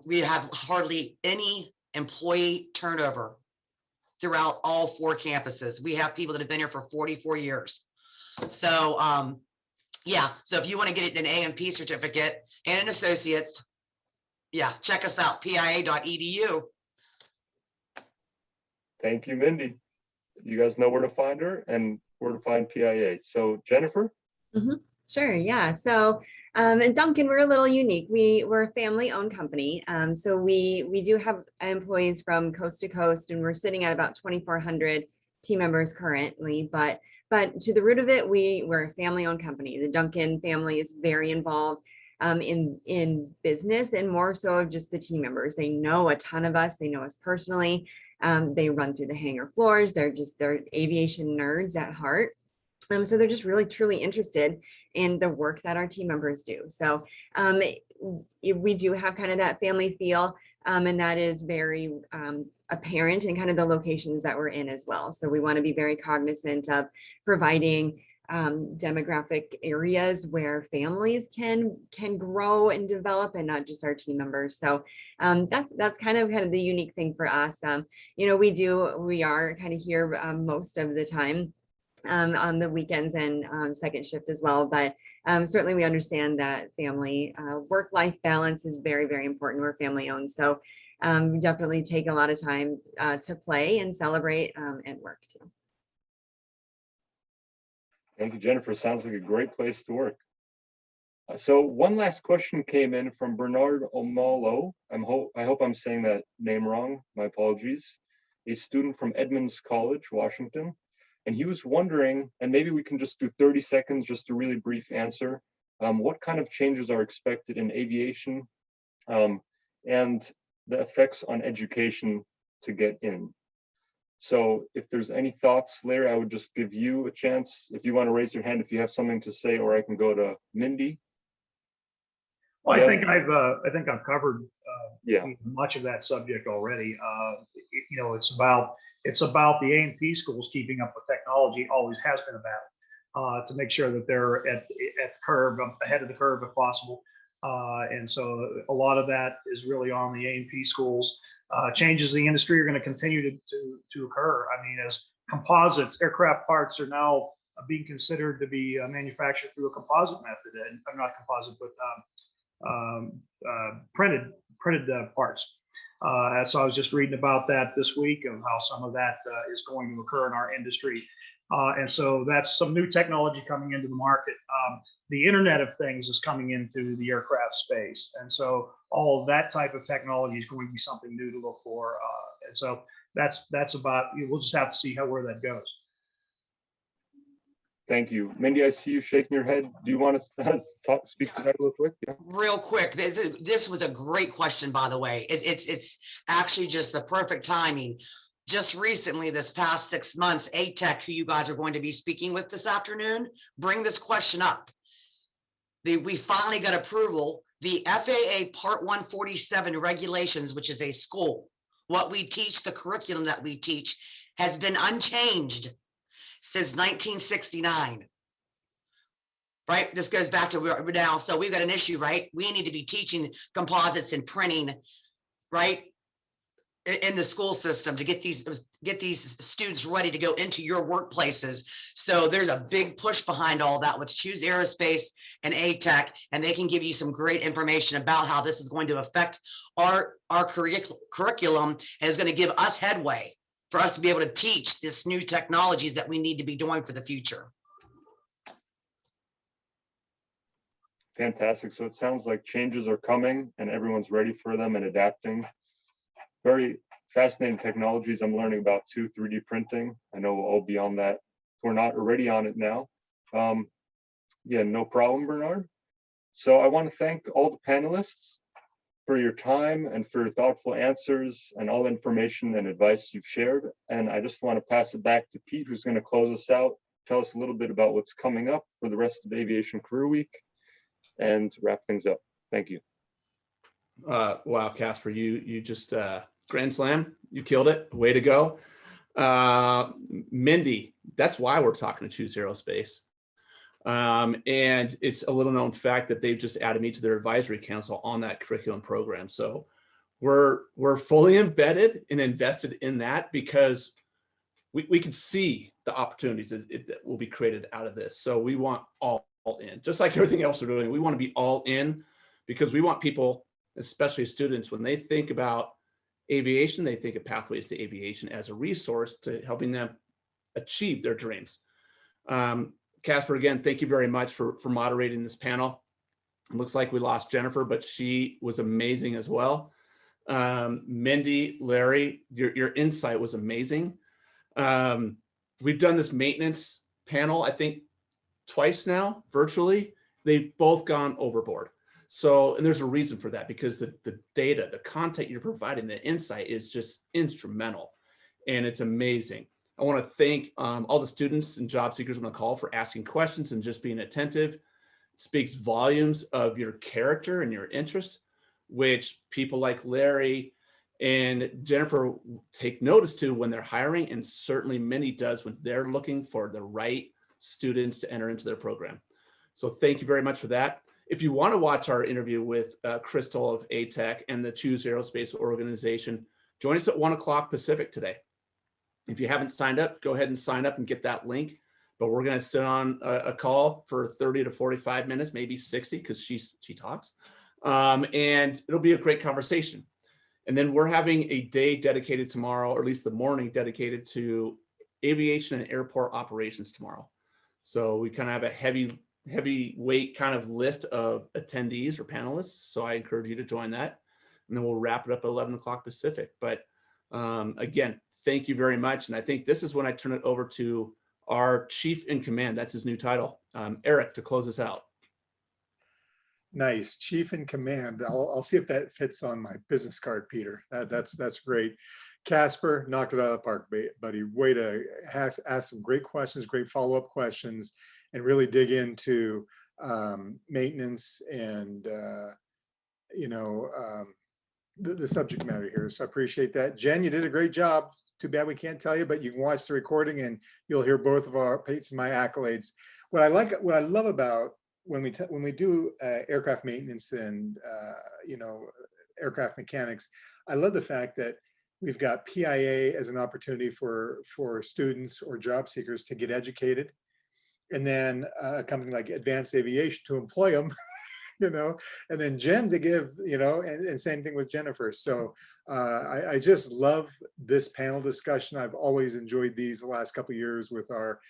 Speaker 3: We have hardly any employee turnover throughout all 4 campuses. We have people that have been here for 44 years. So yeah, so if you want to get an A&P certificate and an associate's, yeah, check us out, pia.edu.
Speaker 2: Thank you, Mindy. You guys know where to find her and where to find PIA. So Jennifer?
Speaker 5: Sure, yeah. So and Duncan, we're a little unique. We're a family-owned company. So we do have employees from coast to coast, and we're sitting at about 2,400 team members currently. But to the root of it, we're a family-owned company. The Duncan family is very involved in business, and more so just the team members. They know a ton of us. They know us personally. They run through the hangar floors. They're aviation nerds at heart. So they're just really, truly interested in the work that our team members do. So we do have kind of that family feel, and that is very apparent in kind of the locations that we're in as well. So we want to be very cognizant of providing demographic areas where families can grow and develop, and not just our team members. So that's kind of the unique thing for us. You know, we are kind of here most of the time on the weekends and second shift as well. But certainly we understand that family work-life balance is very, very important. We're family owned. So we definitely take a lot of time to play and celebrate and work too.
Speaker 2: Thank you, Jennifer. Sounds like a great place to work. So one last question came in from Bernard Omalo. I hope I'm saying that name wrong. My apologies. A student from Edmonds College, Washington. And he was wondering, and maybe we can just do 30 seconds, just a really brief answer. What kind of changes are expected in aviation and the effects on education to get in? So if there's any thoughts, Larry, I would just give you a chance if you want to raise your hand if you have something to say, or I can go to Mindy.
Speaker 4: Well,
Speaker 2: Yeah.
Speaker 4: I think I've covered
Speaker 2: Yeah.
Speaker 4: much of that subject already. You know, it's about the A&P schools keeping up with technology. Always has been about to make sure that they're at the curve, ahead of the curve if possible. And so a lot of that is really on the A&P schools. Changes in the industry are going to continue to occur. I mean, as composites, aircraft parts are now being considered to be manufactured through a composite method, and not composite, but printed parts. So I was just reading about that this week, of how some of that is going to occur in our industry. And so that's some new technology coming into the market. The Internet of Things is coming into the aircraft space. And so all of that type of technology is going to be something new to look for. And so that's about, we'll just have to see where that goes.
Speaker 2: Thank you. Mindy, I see you shaking your head. Do you want to speak to that real quick? Yeah.
Speaker 3: Real quick, this was a great question, by the way. It's actually just the perfect timing. Just recently, this past 6 months, ATEC, who you guys are going to be speaking with this afternoon, bring this question up. We finally got approval. The FAA Part 147 regulations, which is a school, what we teach, the curriculum that we teach, has been unchanged since 1969. Right? This goes back to now. So we've got an issue, right? We need to be teaching composites and printing, right, in the school system to get these students ready to go into your workplaces. So there's a big push behind all that with Choose Aerospace and ATEC, and they can give you some great information about how this is going to affect our curriculum, and is going to give us headway for us to be able to teach this new technologies that we need to be doing for the future.
Speaker 2: fantastic. So it sounds like changes are coming and everyone's ready for them and adapting. Very fascinating technologies I'm learning about too, 3D printing. I know we'll all be on that. We're not already on it now. Yeah, no problem, Bernard. So I want to thank all the panelists for your time and for your thoughtful answers and all the information and advice you've shared. And I just want to pass it back to Pete, who's going to close us out, tell us a little bit about what's coming up for the rest of Aviation Career Week, and wrap things up. Thank you.
Speaker 1: Wow, Casper, you just grand slam. You killed it. Way to go. Mindy, that's why we're talking to Choose Aerospace. And it's a little known fact that they've just added me to their advisory council on that curriculum program. So we're fully embedded and invested in that because we can see the opportunities that will be created out of this. So we want all in, just like everything else we're doing. We want to be all in because we want people, especially students, when they think about aviation, they think of Pathways to Aviation as a resource to helping them achieve their dreams. Casper, again, thank you very much for moderating this panel. It looks like we lost Jennifer, but she was amazing as well. Mindy, Larry, your insight was amazing. We've done this maintenance panel, I think, twice now, virtually. They've both gone overboard. So, and there's a reason for that, because the data, the content you're providing, the insight is just instrumental, and it's amazing. I want to thank all the students and job seekers on the call for asking questions and just being attentive. It speaks volumes of your character and your interest, which people like Larry and Jennifer take notice to when they're hiring, and certainly Minnie does when they're looking for the right students to enter into their program. So thank you very much for that. If you want to watch our interview with Crystal of ATEC and the Choose Aerospace organization, join us at 1 o'clock Pacific today. If you haven't signed up, go ahead and sign up and get that link. But we're going to sit on a call for 30 to 45 minutes, maybe 60, because she talks. And it'll be a great conversation. And then we're having a day dedicated tomorrow, or at least the morning dedicated to aviation and airport operations tomorrow. So we kind of have a heavyweight kind of list of attendees or panelists. So I encourage you to join that. And then we'll wrap it up at 11 o'clock Pacific. But again, thank you very much. And I think this is when I turn it over to our Chief in Command. That's his new title, Eric, to close us out.
Speaker 6: Nice, Chief in Command. I'll see if that fits on my business card, Peter. That's great. Casper, knocked it out of the park, buddy. Way to ask some great questions, great follow-up questions, and really dig into maintenance and the subject matter here. So I appreciate that. Jen, you did a great job. Too bad we can't tell you, but you can watch the recording and you'll hear both of our Pate's and my accolades. What I love about when we do aircraft maintenance and aircraft mechanics, I love the fact that we've got PIA as an opportunity for students or job seekers to get educated, and then a company like Advanced Aviation to employ them. And then Jen to give, and same thing with Jennifer. So I just love this panel discussion. I've always enjoyed these the last couple of years with our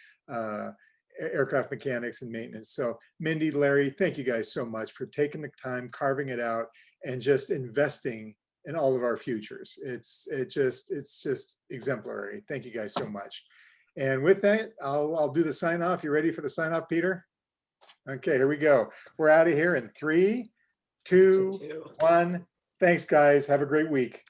Speaker 6: aircraft mechanics and maintenance. So Mindy, Larry, thank you guys so much for taking the time, carving it out, and just investing in all of our futures. It's just exemplary. Thank you guys so much. And with that, I'll do the sign off. You ready for the sign off, Peter? Okay, here we go. We're out of here in 3, 2, 1. Thanks, guys. Have a great week.